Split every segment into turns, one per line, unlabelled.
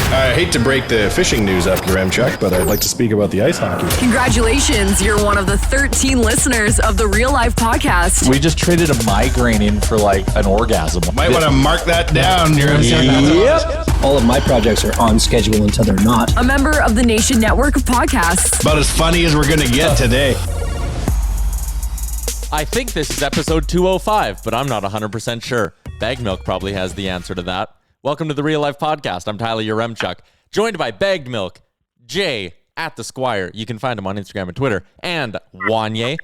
I hate to break the fishing news up, Yaremchuk, but I'd like to speak about the ice hockey.
Congratulations, you're one of the 13 listeners of the Real Life Podcast.
We just traded a migraine in for like an orgasm.
Might want to mark that down, Yaremchuk.
Yep. All of my projects are on schedule until they're not.
A member of the Nation Network of Podcasts.
About as funny as we're going to get today.
I think this is episode 205, but I'm not 100% sure. Bag Milk probably has the answer to that. Welcome to the Real Life Podcast. I'm Tyler Yaremchuk, joined by Bagged Milk, Jay at the Squire. You can find him on Instagram and Twitter, and Wanye.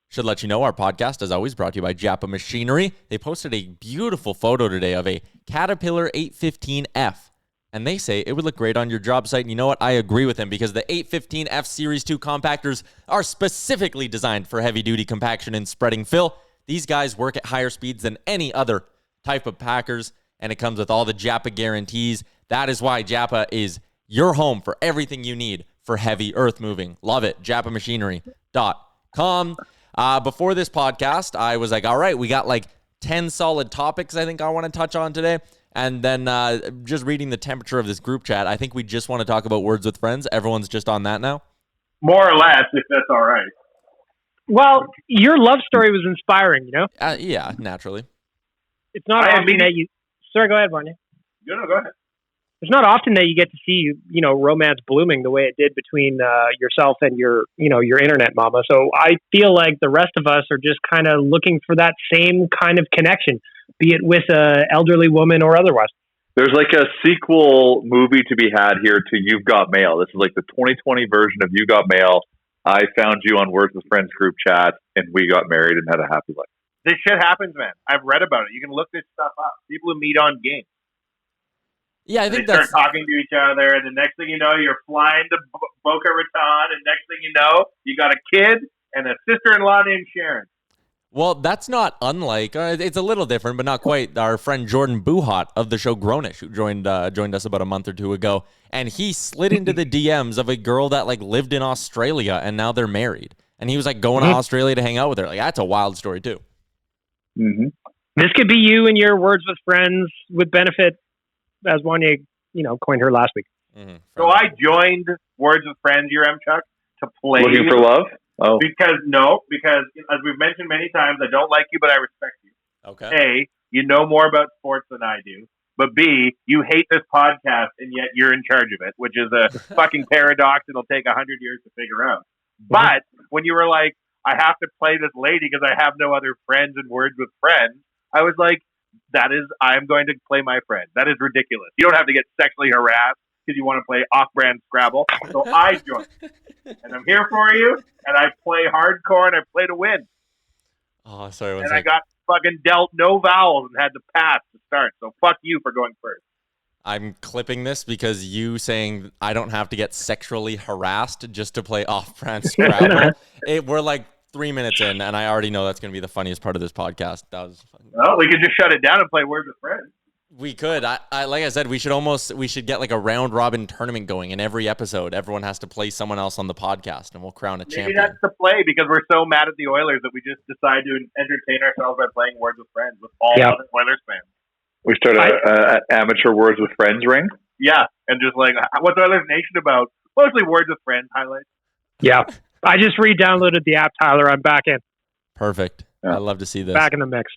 Should let you know our podcast, as always, brought to you by Japa Machinery. They posted a beautiful photo today of a Caterpillar 815F, and they say it would look great on your job site. And you know what? I agree with him, because the 815F Series 2 compactors are specifically designed for heavy-duty compaction and spreading fill. These guys work at higher speeds than any other type of packers, and it comes with all the Japa guarantees. That is why Japa is your home for everything you need for heavy earth moving. Love it. JapaMachinery.com. Before this podcast, I was like, all right, we got like 10 solid topics I think I want to touch on today. And then just reading the temperature of this group chat, I think we just want to talk about Words with Friends. Everyone's just on that now?
More or less, if that's all right.
Well, your love story was inspiring, you know?
Yeah, naturally.
It's not often that you... Sorry, go ahead, Vanya.
No, go ahead.
It's not often that you get to see, romance blooming the way it did between yourself and your internet mama. So I feel like the rest of us are just kind of looking for that same kind of connection, be it with an elderly woman or otherwise.
There's like a sequel movie to be had here to You've Got Mail. This is like the 2020 version of You Got Mail. I found you on Words with Friends group chat, and we got married and had a happy life.
This shit happens, man. I've read about it. You can look this stuff up. People who meet on games.
Yeah, I think
they start talking to each other, and the next thing you know, you're flying to Boca Raton, and next thing you know, you got a kid and a sister-in-law named Sharon.
Well, that's not unlike, it's a little different, but not quite, our friend Jordan Buhat of the show Grownish, who joined us about a month or two ago, and he slid into the DMs of a girl that like lived in Australia, and now they're married. And he was like going to Australia to hang out with her. Like, that's a wild story, too.
Mm-hmm.
This could be you and your Words with Friends with benefit, as Wanye, coined her last week.
Mm-hmm.
So I joined Words with Friends, Yaremchuk, to play.
Looking for love? Oh.
Because as we've mentioned many times, I don't like you, but I respect you.
Okay.
A, you know more about sports than I do. But B, you hate this podcast, and yet you're in charge of it, which is a fucking paradox it'll take 100 years to figure out. But when you were like, I have to play this lady because I have no other friends in Words with Friends, I was like, I'm going to play my friend. That is ridiculous. You don't have to get sexually harassed because you want to play off-brand Scrabble. So I joined. And I'm here for you, and I play hardcore, and I play to win.
Oh, sorry.
And I got fucking dealt no vowels and had to pass to start. So fuck you for going first.
I'm clipping this because you saying I don't have to get sexually harassed just to play off-brand Scrabble. We're like 3 minutes in, and I already know that's going to be the funniest part of this podcast.
Well, we could just shut it down and play Words with Friends.
We could. I like I said, we should get like a round robin tournament going in every episode. Everyone has to play someone else on the podcast, and we'll crown a champion.
Maybe that's the play, because we're so mad at the Oilers that we just decide to entertain ourselves by playing Words with Friends with all other Oilers fans.
We start an amateur Words with Friends ring?
Yeah, and just like, what's Oilers Nation about? Mostly Words with Friends highlights.
Yeah. I just re-downloaded the app, Tyler. I'm back in.
Perfect.
Yeah.
I'd love to see this.
Back in the mix.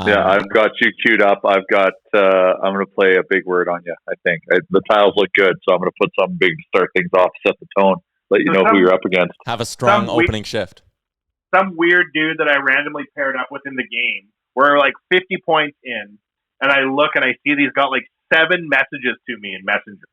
Yeah, I've got you queued up. I'm going to play a big word on you, I think. The tiles look good, so I'm going to put something big to start things off, set the tone, let you know who you're up against.
Have a strong opening shift.
Some weird dude that I randomly paired up with in the game. We're like 50 points in, and I look and I see he's got like 7 messages to me in Messenger.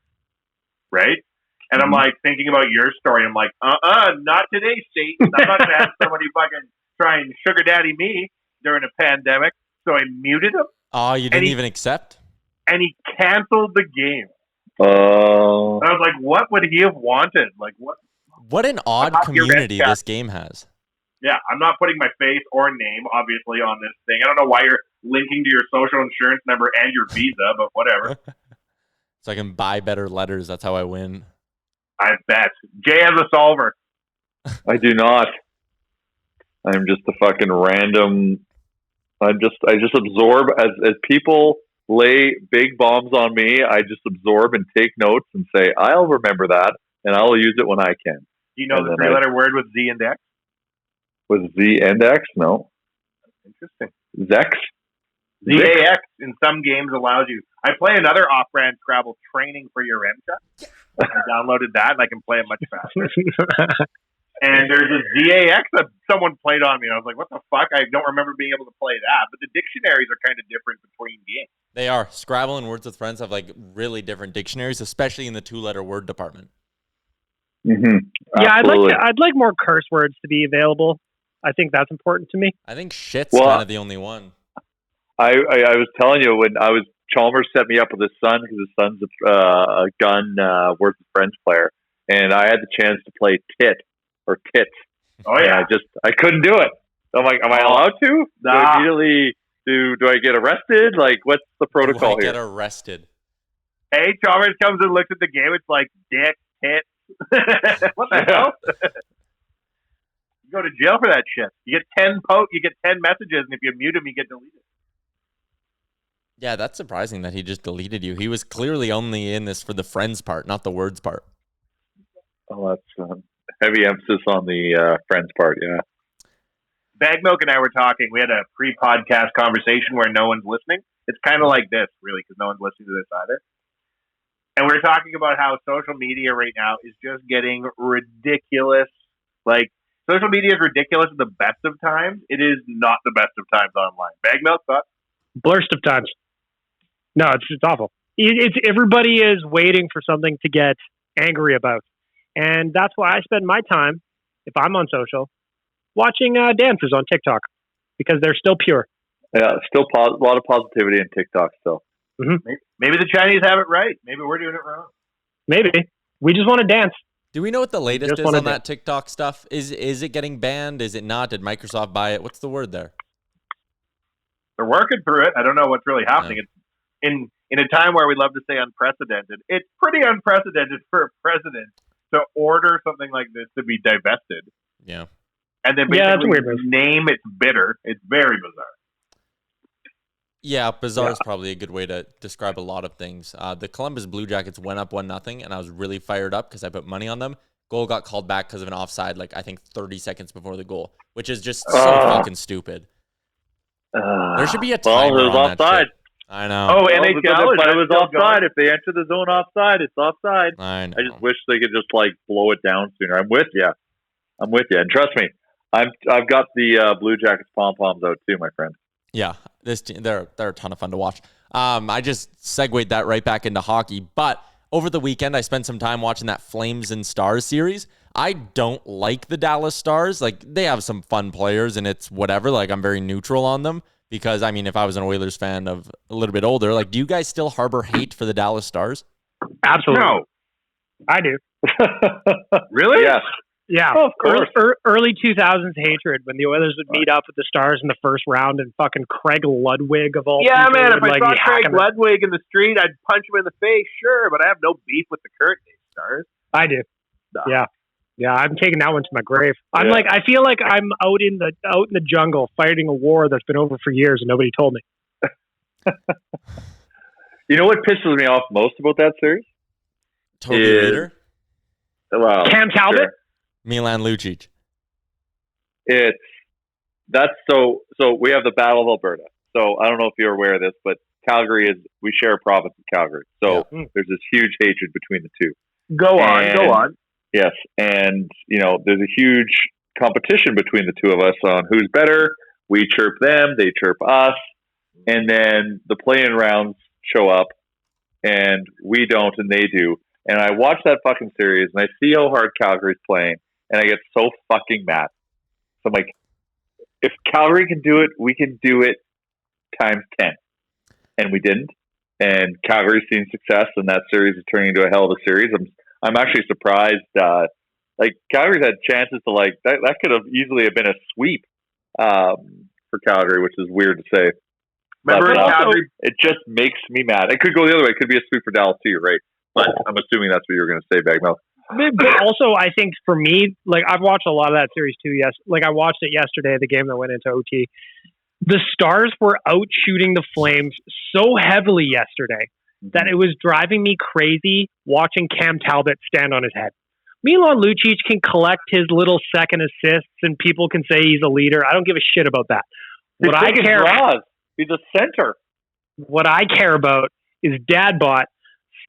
Right? And I'm like thinking about your story. I'm like, not today, Satan. I'm not going to have somebody fucking try and sugar daddy me during a pandemic. So I muted him.
Oh, you didn't even accept?
And he canceled the game.
Oh.
I was like, what would he have wanted? Like, what?
What an odd community this game has.
Yeah, I'm not putting my face or name, obviously, on this thing. I don't know why you're linking to your social insurance number and your Visa, but whatever.
So I can buy better letters. That's how I win.
I bet. Jay has a solver.
I do not. I'm just a fucking random. I just absorb as people lay big bombs on me, I just absorb and take notes and say, I'll remember that, and I'll use it when I can.
Do you know the three-letter word with Z and X?
With Z and X? No.
Interesting.
Zex?
ZAX in some games allows you. I play another off-brand Scrabble, Training for Your MChat. I downloaded that, and I can play it much faster. And there's a ZAX that someone played on me, and I was like, what the fuck? I don't remember being able to play that. But the dictionaries are kind of different between games.
They are. Scrabble and Words with Friends have like really different dictionaries, especially in the 2-letter word department.
Mm-hmm.
Yeah, I'd like more curse words to be available. I think that's important to me.
I think shit's kind of the only one.
I was telling you when Chalmers set me up with his son because his son's a gun Words with Friends player, and I had the chance to play tit or tits.
Oh yeah,
and I couldn't do it. I'm like, am I allowed to?
Nah.
Do I get arrested? Like, what's the protocol here?
Get arrested.
Hey, Chalmers comes and looks at the game. It's like dick, tits. What the hell? You go to jail for that shit. You get 10 messages, and if you mute them, you get deleted.
Yeah, that's surprising that he just deleted you. He was clearly only in this for the friends part, not the words part.
Oh, that's heavy emphasis on the friends part, yeah.
Bag Milk and I were talking. We had a pre-podcast conversation where no one's listening. It's kind of like this, really, because no one's listening to this either. And we're talking about how social media right now is just getting ridiculous. Like, social media is ridiculous at the best of times. It is not the best of times online. Bag Milk, thoughts?
Blurst of times. No, it's awful. It's everybody is waiting for something to get angry about, and that's why I spend my time, if I'm on social, watching dancers on TikTok because they're still pure.
Yeah, still a lot of positivity in TikTok still.
Mm-hmm.
Maybe the Chinese have it right. Maybe we're doing it wrong.
Maybe we just want to dance.
Do we know what the latest is on that TikTok stuff? Is it getting banned? Is it not? Did Microsoft buy it? What's the word there?
They're working through it. I don't know what's really happening. It's in a time where we love to say unprecedented. It's pretty unprecedented for a president to order something like this to be divested.
Yeah.
And then basically name it's bitter. It's very bizarre.
Yeah, bizarre is probably a good way to describe a lot of things. The Columbus Blue Jackets went up 1-0, and I was really fired up because I put money on them. Goal got called back because of an offside, I think 30 seconds before the goal, which is just so fucking stupid. There should be a timer
it was
on
offside.
that shit. I know.
Oh, NHL,
but it was offside. If they enter the zone offside, it's offside.
I know.
I just wish they could just blow it down sooner. I'm with you. And trust me, I've got the Blue Jackets pom-poms out too, my friend.
Yeah, they're a ton of fun to watch. I just segued that right back into hockey, but over the weekend I spent some time watching that Flames and Stars series. I don't like the Dallas Stars. They have some fun players and it's whatever. I'm very neutral on them because, if I was an Oilers fan of a little bit older, do you guys still harbor hate for the Dallas Stars?
Absolutely.
No.
I do.
Really?
Yes.
Yeah.
Oh, of course.
Early 2000s hatred when the Oilers would meet up with the Stars in the first round and fucking Craig Ludwig of all people.
Yeah, man, if I saw Craig
him.
Ludwig in the street, I'd punch him in the face, sure, but I have no beef with the current day Stars.
I do.
No.
Yeah. Yeah, I'm taking that one to my grave. I feel like I'm out in the jungle fighting a war that's been over for years and nobody told me.
You know what pisses me off most about that series?
Toby Leader?
Well,
Cam Talbot?
Sure.
Milan Lucic.
So we have the Battle of Alberta. So I don't know if you're aware of this, but we share a province with Calgary. So there's this huge hatred between the two.
Go on.
Yes. And, there's a huge competition between the two of us on who's better. We chirp them, they chirp us. And then the play-in rounds show up and we don't and they do. And I watch that fucking series and I see how hard Calgary's playing and I get so fucking mad. So I'm like, if Calgary can do it, we can do it times 10. And we didn't. And Calgary's seen success and that series is turning into a hell of a series. I'm actually surprised. Calgary's had chances to that could have easily have been a sweep for Calgary, which is weird to say.
Remember Calgary?
It just makes me mad. It could go the other way. It could be a sweep for Dallas too, right? But I'm assuming that's what you were going to say, Bagmouth.
But also, I think for me, I've watched a lot of that series too. Yes, I watched it yesterday, the game that went into OT. The Stars were out shooting the Flames so heavily yesterday that it was driving me crazy watching Cam Talbot stand on his head. Milan Lucic can collect his little second assists and people can say he's a leader. I don't give a shit about that. What I care
about, he's a center.
What I care about is Dadbot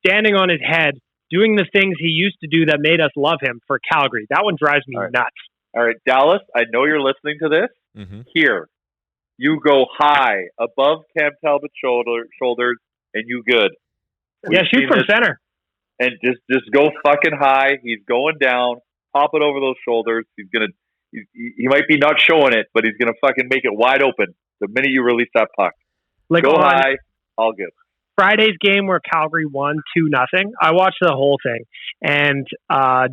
standing on his head, doing the things he used to do that made us love him for Calgary. That one drives me nuts.
All right, Dallas, I know you're listening to this.
Mm-hmm.
Here, you go high above Cam Talbot's shoulders, and you good.
Yeah, shoot from center.
And just go fucking high. He's going down. Pop it over those shoulders. He might be not showing it, but he's gonna fucking make it wide open the minute you release that puck.
Like
go high, all good.
Friday's game where Calgary won 2-0. I watched the whole thing, and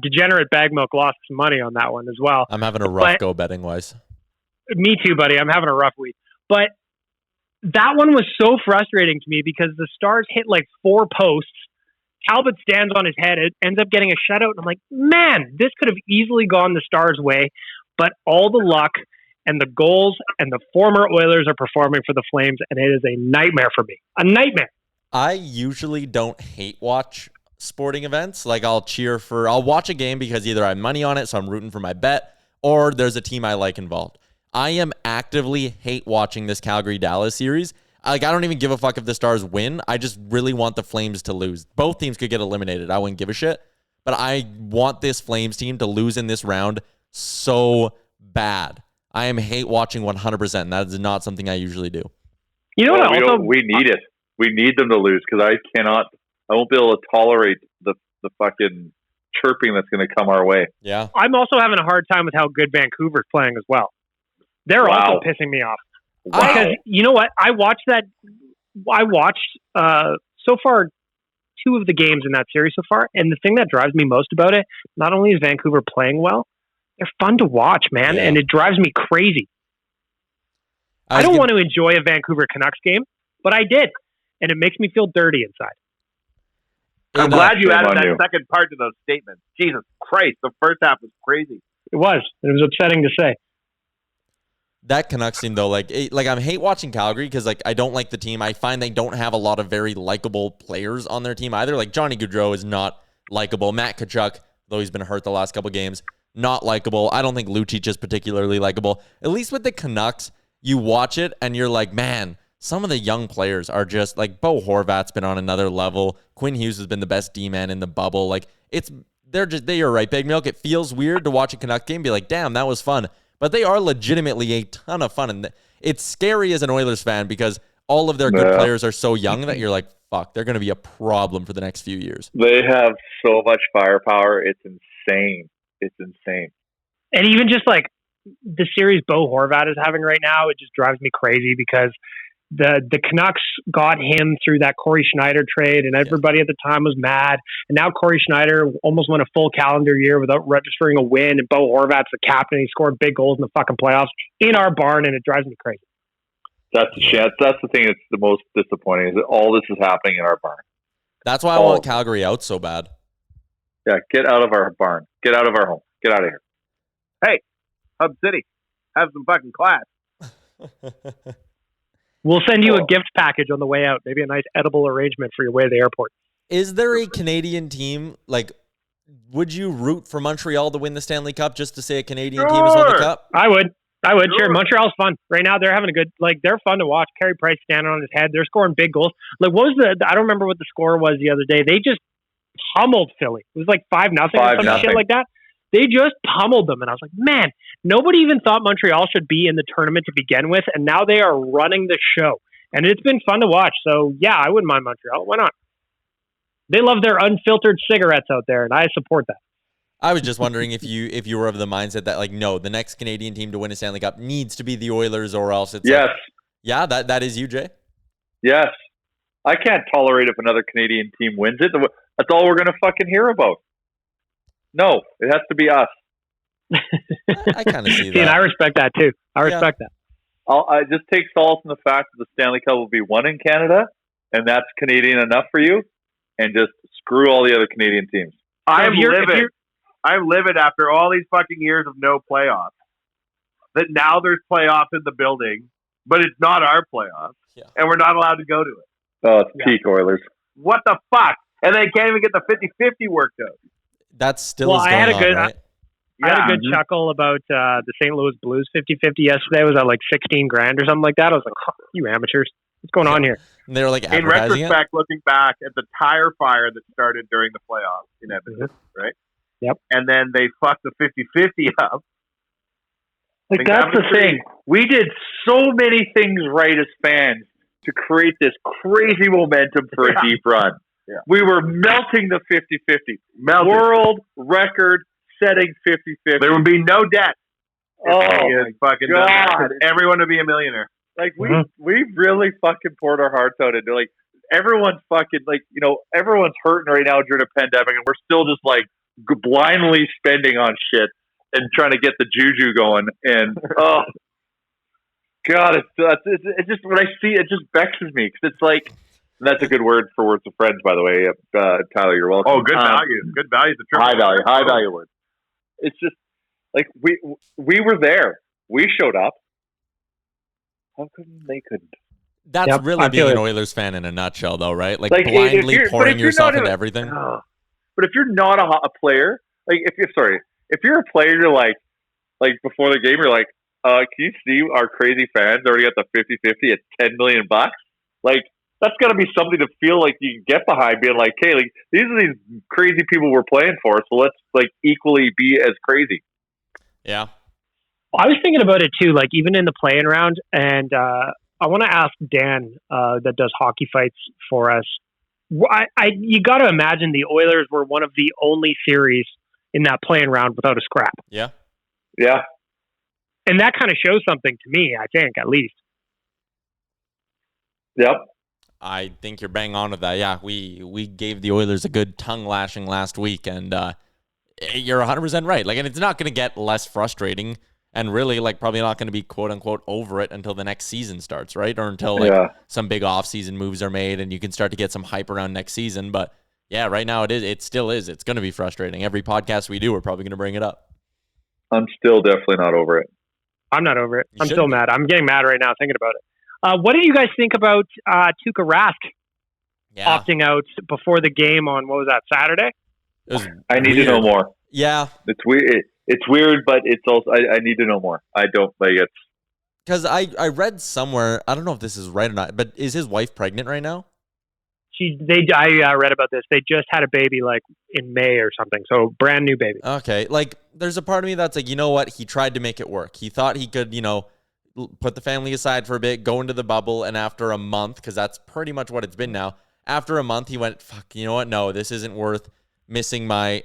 Degenerate Bag Milk lost some money on that one as well.
I'm having a rough go betting wise.
Me too, buddy. I'm having a rough week. But that one was so frustrating to me because the Stars hit like 4 posts. Talbot stands on his head. It ends up getting a shutout. And I'm like, man, this could have easily gone the Stars' way. But all the luck and the goals and the former Oilers are performing for the Flames, and it is a nightmare for me. A nightmare.
I usually don't hate watch sporting events. Like I'll watch a game because either I have money on it, so I'm rooting for my bet, or there's a team I like involved. I am actively hate watching this Calgary-Dallas series. Like, I don't even give a fuck if the Stars win. I just really want the Flames to lose. Both teams could get eliminated. I wouldn't give a shit. But I want this Flames team to lose in this round so bad. I am hate watching 100%. And that is not something I usually do.
You know what?
We need it. We need them to lose because I won't be able to tolerate the fucking chirping that's going to come our way.
Yeah.
I'm also having a hard time with how good Vancouver's playing as well. They're also pissing me off.
Wow.
Because you know what? I watched so far 2 of the games in that series so far, and the thing that drives me most about it, not only is Vancouver playing well, they're fun to watch, man, and it drives me crazy. I don't want to enjoy a Vancouver Canucks game, but I did, and it makes me feel dirty inside.
I'm glad you added that second part to those statements. Jesus Christ, the first half was crazy.
It was upsetting to say.
That Canucks team, though, like I'm hate watching Calgary because, like, I don't like the team. I find they don't have a lot of very likable players on their team either. Like, Johnny Gaudreau is not likable. Matt Tkachuk, though he's been hurt the last couple games, not likable. I don't think Lucic is particularly likable. At least with the Canucks, you watch it and you're like, man, some of the young players are just, like, Bo Horvat's been on another level. Quinn Hughes has been the best D-man in the bubble. Like, you're right, Big Milk. It feels weird to watch a Canuck game and be like, damn, that was fun. But they are legitimately a ton of fun. And it's scary as an Oilers fan because all of their good players are so young that you're like, fuck, they're going to be a problem for the next few years.
They have so much firepower. It's insane. It's insane.
And even just like the series Bo Horvat is having right now, it just drives me crazy because the Canucks got him through that Corey Schneider trade, and everybody at the time was mad. And now Corey Schneider almost went a full calendar year without registering a win, and Bo Horvat's the captain. He scored big goals in the fucking playoffs in our barn, and it drives me crazy.
That's the thing that's the most disappointing is that all this is happening in our barn.
That's why I want Calgary out so bad.
Yeah, get out of our barn. Get out of our home. Get out of here.
Hey, Hub City, have some fucking class.
We'll send you a gift package on the way out. Maybe a nice edible arrangement for your way to the airport.
Is there a Canadian team, like, would you root for Montreal to win the Stanley Cup just to say a Canadian team has won the Cup?
I would. Sure. Montreal's fun. Right now, they're having a good, like, they're fun to watch. Carey Price standing on his head. They're scoring big goals. Like, I don't remember what the score was the other day. They just pummeled Philly. It was like 5-0 or some shit like that. They just pummeled them. And I was like, man, nobody even thought Montreal should be in the tournament to begin with. And now they are running the show. And it's been fun to watch. So, yeah, I wouldn't mind Montreal. Why not? They love their unfiltered cigarettes out there, and I support that.
I was just wondering if you were of the mindset that, like, no, the next Canadian team to win a Stanley Cup needs to be the Oilers or else it's
yes.
Like, yeah, that is you, Jay?
Yes. I can't tolerate if another Canadian team wins it. That's all we're going to fucking hear about. No, it has to be us.
I kind of see that.
And I respect that, too. I respect that.
I just take solace in the fact that the Stanley Cup will be won in Canada, and that's Canadian enough for you, and just screw all the other Canadian teams.
I'm livid after all these fucking years of no playoffs. That now there's playoffs in the building, but it's not our playoffs, and we're not allowed to go to it.
Oh, it's peak Oilers.
What the fuck? And they can't even get the 50-50 worked out.
That's still is going on, right?
I had a good chuckle about the St. Louis Blues 50-50 yesterday. It was at like $16,000 or something like that. I was like, oh, you amateurs. What's going on here?
And they were like
in retrospect, looking back at the tire fire that started during the playoffs in Edmonton, right?
Yep.
And then they fucked the 50-50 up.
Like, that's the thing. We did so many things right as fans to create this crazy momentum for a deep run.
Yeah.
We were melting the 50-50. World record setting 50-50.
There would be no debt.
Oh, my
fucking
God.
Everyone would be a millionaire.
Like, we really fucking poured our hearts out into, like, everyone's fucking, like, you know, everyone's hurting right now during a pandemic, and we're still just, like, blindly spending on shit and trying to get the juju going. And, oh, God, it's just, when I see it, just vexes me. Because it's like, and that's a good word for words of friends, by the way. Tyler, you're welcome.
Oh, good value. Good value.
High value word. It's just, like, we were there. We showed up. How come they couldn't?
That's really being an Oilers fan in a nutshell, though, right? Like blindly pouring yourself into everything.
But if you're not a player, like if you're a player, you're like before the game, you're like, can you see our crazy fans already got the 50-50 at $10 million? Like, that's got to be something to feel like you can get behind, being like, hey, like these are these crazy people we're playing for, so let's like equally be as crazy.
Yeah.
I was thinking about it too, like even in the playing round, and I want to ask Dan that does hockey fights for us. You got to imagine the Oilers were one of the only series in that playing round without a scrap.
Yeah.
Yeah.
And that kind of shows something to me, I think, at least.
Yep.
I think you're bang on with that. Yeah, we gave the Oilers a good tongue lashing last week, and you're 100% right. Like, and it's not going to get less frustrating. And really, like, probably not going to be quote unquote over it until the next season starts, right? Or until some big off-season moves are made and you can start to get some hype around next season. But yeah, right now it still is. It's going to be frustrating. Every podcast we do, we're probably going to bring it up.
I'm still definitely not over it.
I'm not over it. I'm still mad. I'm getting mad right now thinking about it. What do you guys think about Tuukka Rask opting out before the game on, what was that, Saturday?
I need to know more.
Yeah.
It's weird. It's weird, but it's also, I need to know more. I don't like it.
Because I read somewhere, I don't know if this is right or not, but is his wife pregnant right now?
I read about this. They just had a baby like in May or something. So brand new baby.
Okay. Like there's a part of me that's like, you know what? He tried to make it work. He thought he could, put the family aside for a bit, go into the bubble. And after a month, because that's pretty much what it's been now. After a month, he went, fuck, you know what? No, this isn't worth missing my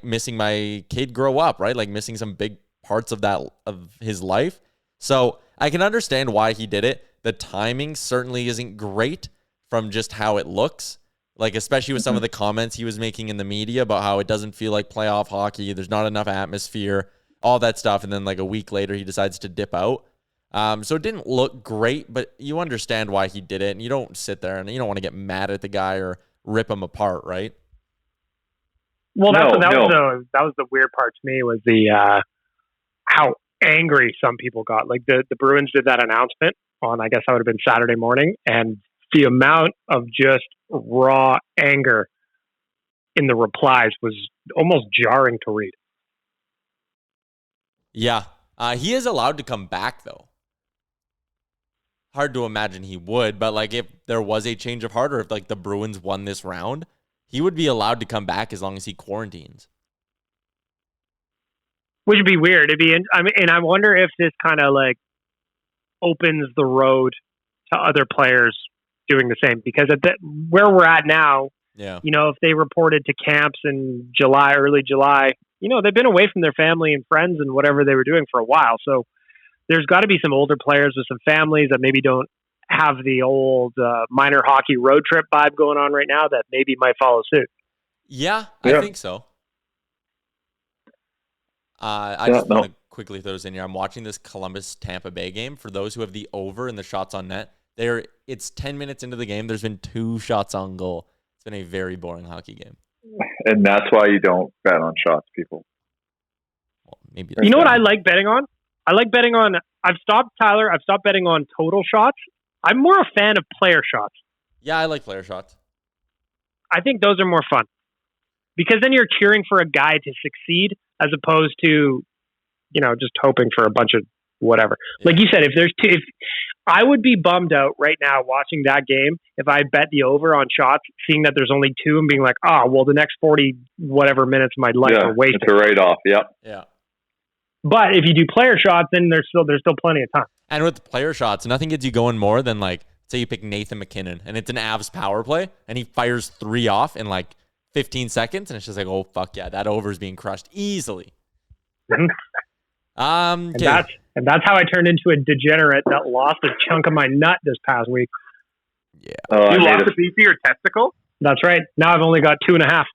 kid grow up, right? Like missing some big parts of his life. So I can understand why he did it. The timing certainly isn't great from just how it looks. Like, especially with some of the comments he was making in the media about how it doesn't feel like playoff hockey. There's not enough atmosphere, all that stuff. And then like a week later, he decides to dip out. So it didn't look great, but you understand why he did it. And you don't sit there and you don't want to get mad at the guy or rip him apart, right?
Well, that was the weird part to me was the how angry some people got. Like the Bruins did that announcement on, I guess that would have been Saturday morning, and the amount of just raw anger in the replies was almost jarring to read.
Yeah, he is allowed to come back though. Hard to imagine he would, but like if there was a change of heart or if like the Bruins won this round, he would be allowed to come back as long as he quarantines.
Which would be weird. And I wonder if this kind of like opens the road to other players doing the same, because where we're at now, if they reported to camps in July, early July, they've been away from their family and friends and whatever they were doing for a while. So there's got to be some older players with some families that maybe don't have the old minor hockey road trip vibe going on right now that maybe might follow suit.
Yeah, I think so. I just want to quickly throw this in here. I'm watching this Columbus-Tampa Bay game. For those who have the over in the shots on net, it's 10 minutes into the game. There's been 2 shots on goal. It's been a very boring hockey game.
And that's why you don't bet on shots, people.
Well, maybe
you know what I like betting on? I like betting on. I've stopped betting on total shots. I'm more a fan of player shots.
Yeah, I like player shots.
I think those are more fun because then you're cheering for a guy to succeed as opposed to, just hoping for a bunch of whatever.
Yeah.
Like you said, if I would be bummed out right now watching that game if I bet the over on shots, seeing that there's only 2 and being like, the next 40 whatever minutes of my life are wasted.
It's a write-off. Yep.
Yeah.
But if you do player shots, then there's still plenty of time.
And with player shots, nothing gets you going more than say you pick Nathan McKinnon and it's an Avs power play and he fires 3 off in 15 seconds and it's just like, oh fuck yeah, that over is being crushed easily.
Mm-hmm.
Okay.
And that's how I turned into a degenerate that lost a chunk of my nut this past week.
Yeah.
You lost a piece of your testicle?
That's right. Now I've only got 2.5.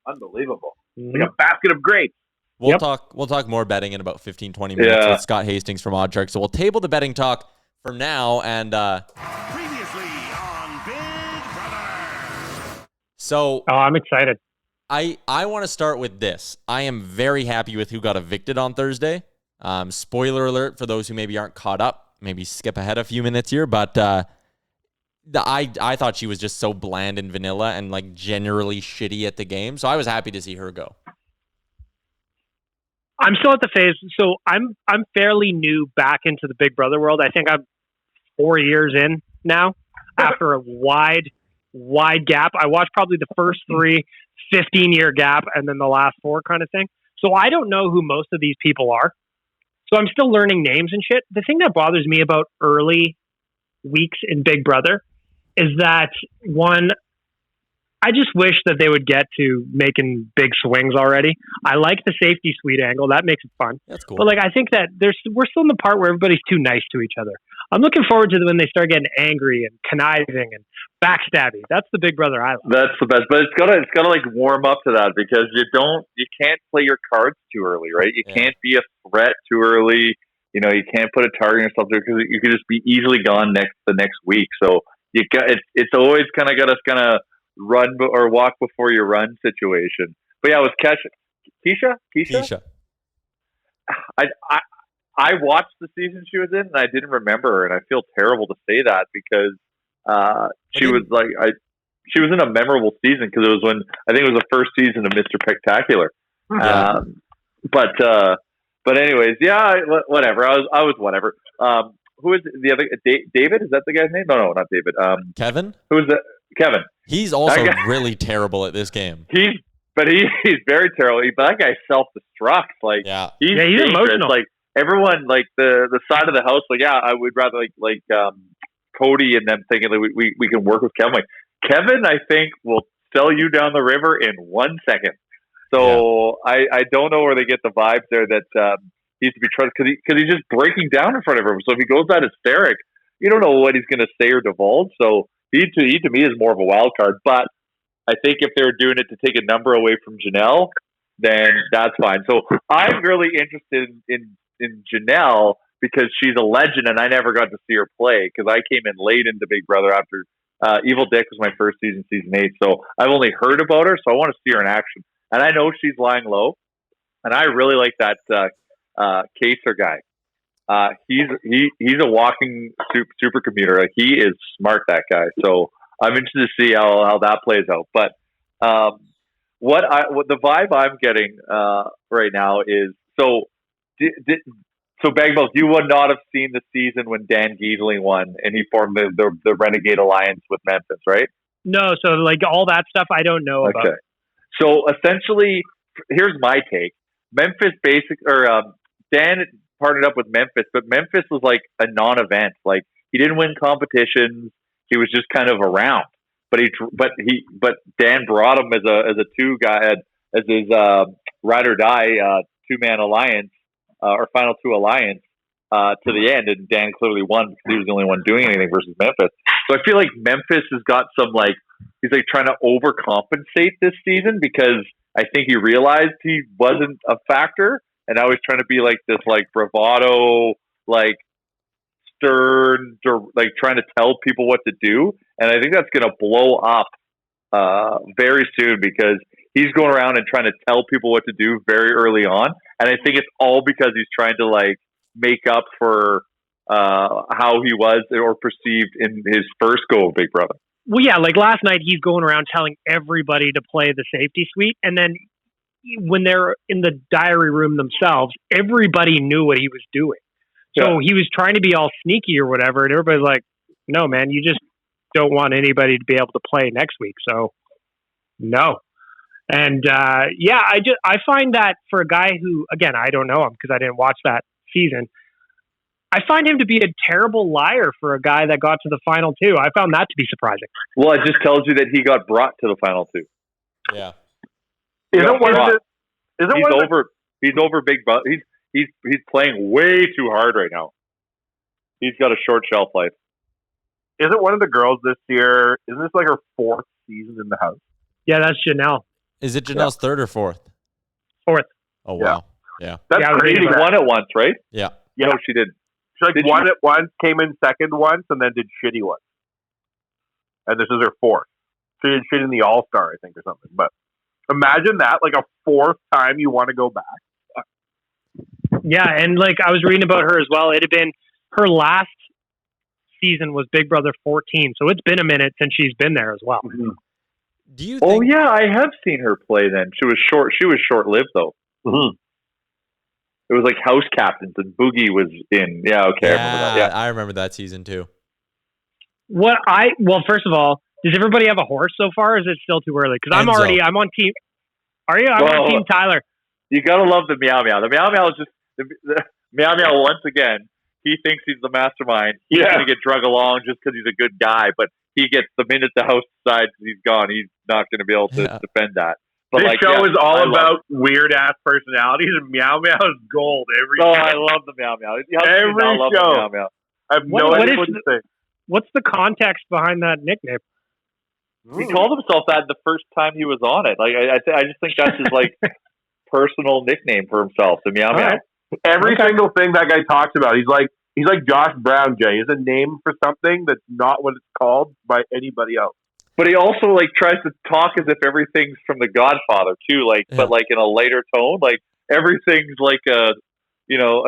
Unbelievable.
Mm-hmm.
Like a basket of grapes.
We'll talk more betting in about 15, 20 minutes with Scott Hastings from OddsShark. So we'll table the betting talk for now. And
previously on Big Brother.
So
I'm excited.
I want to start with this. I am very happy with who got evicted on Thursday. Spoiler alert for those who maybe aren't caught up. Maybe skip ahead a few minutes here, but I thought she was just so bland and vanilla and generally shitty at the game. So I was happy to see her go.
I'm still at the phase, so I'm fairly new back into the Big Brother world. I think I'm 4 years in now after a wide gap. I watched probably the first 3, 15-year gap, and then the last 4 kind of thing. So I don't know who most of these people are. So I'm still learning names and shit. The thing that bothers me about early weeks in Big Brother is that, one, I just wish that they would get to making big swings already. I like the safety suite angle. That makes it fun.
That's cool.
But I think that we're still in the part where everybody's too nice to each other. I'm looking forward to when they start getting angry and conniving and backstabbing. That's the Big Brother I like.
That's the best, but it's gotta warm up to that because you can't play your cards too early, right? You can't be a threat too early. You can't put a target on yourself because you could just be easily gone the next week. So it's always kind of run or walk before you run situation. But yeah, it was Keisha. I watched the season she was in and I didn't remember her, and I feel terrible to say that because she was in a memorable season because it was when I think it was the first season of Mr. Spectacular.
Yeah.
But anyways, whatever. I was whatever. Who is the other? David? Is that the guy's name? No, not David.
Kevin.
Who is that? Kevin.
He's also really terrible at this game.
He's very terrible. But that guy's self-destruct. He's
emotional.
Everyone, the side of the house, I would rather Cody and them thinking we can work with Kevin. Kevin, I think, will sell you down the river in 1 second. So I don't know where they get the vibes there that he needs to be trusted because he's just breaking down in front of everyone. So if he goes that hysteric, you don't know what he's going to say or divulge. So he to me is more of a wild card. But I think if they're doing it to take a number away from Janelle, then that's fine. So I'm really interested in Janelle because she's a legend and I never got to see her play because I came in late into Big Brother after Evil Dick was my first season 8. So I've only heard about her, so I want to see her in action. And I know she's lying low, and I really like that Kaser guy. He's a walking supercomputer. He is smart, that guy. So I'm interested to see how that plays out. But what the vibe I'm getting right now is so Bag Milk, you would not have seen the season when Dan Giesling won and he formed the Renegade Alliance with Memphis, right?
No, so all that stuff I don't know about.
So essentially, here's my take. Memphis Dan partnered up with Memphis, but Memphis was a non-event. He didn't win competitions. He was just kind of around. But Dan brought him as a two guy as his ride or die 2-man alliance or final 2 alliance to the end, and Dan clearly won because he was the only one doing anything versus Memphis. So I feel like Memphis has got some he's trying to overcompensate this season because I think he realized he wasn't a factor, and now he's trying to be this bravado, stern, trying to tell people what to do. And I think that's going to blow up very soon because he's going around and trying to tell people what to do very early on. And I think it's all because he's trying to make up for how he was or perceived in his first go of Big Brother.
Well, yeah, like last night, he's going around telling everybody to play the safety suite, and then when they're in the diary room themselves, everybody knew what he was doing. So he was trying to be all sneaky or whatever, and everybody's like, "No, man, you just don't want anybody to be able to play next week." So, no. And I find that for a guy who, again, I don't know him because I didn't watch that season. I find him to be a terrible liar for a guy that got to the final two. I found that to be surprising.
Well, it just tells you that he got brought to the final two.
Yeah.
He's
over Big Brother. He's playing way too hard right now. He's got a short shelf life.
Isn't one of the girls this year? Isn't this like her 4th season in the house?
Yeah, that's Janelle.
Is it Janelle's 3rd or 4th?
4th.
Oh wow. Yeah.
That's crazy.
She won it once, right?
Yeah.
No, she didn't.
She won it once, came in second once, and then did shitty once. And this is her 4th. She did shit in the All-Star, I think, or something. But imagine that, like a 4th time you want to go back.
Yeah, and like I was reading about her as well. It had been her last season was Big Brother 14, so it's been a minute since she's been there as well.
Mm-hmm.
Do you think...
Oh yeah, I have seen her play. Then she was short-lived though.
Mm-hmm.
It was like house captains, and Boogie was in. Yeah, okay, I remember that. Yeah,
I remember that season too.
Well, first of all, does everybody have a horse so far? Or is it still too early? Because I'm on team. Are you? I'm on team Tyler.
You gotta love the Meow Meow. The Meow Meow is just the Meow Meow once again. He thinks he's the mastermind. He's going to get drug along just because he's a good guy, but he gets the minute the house decides he's gone, he's not going to be able to defend that. But
this show is all about weird ass personalities, and Meow Meow is gold every time.
I love the Meow Meow.
Every show.
Meow Meow.
I have no idea what to say.
What's the context behind that nickname?
He called himself that the first time he was on it. Like I just think that's his like personal nickname for himself, the Meow Meow.
Right. Every single thing that guy talks about, he's like Josh Brown, Jay. Is a name for something that's not what it's called by anybody else.
But he also like tries to talk as if everything's from The Godfather too, but like in a lighter tone. Like everything's like a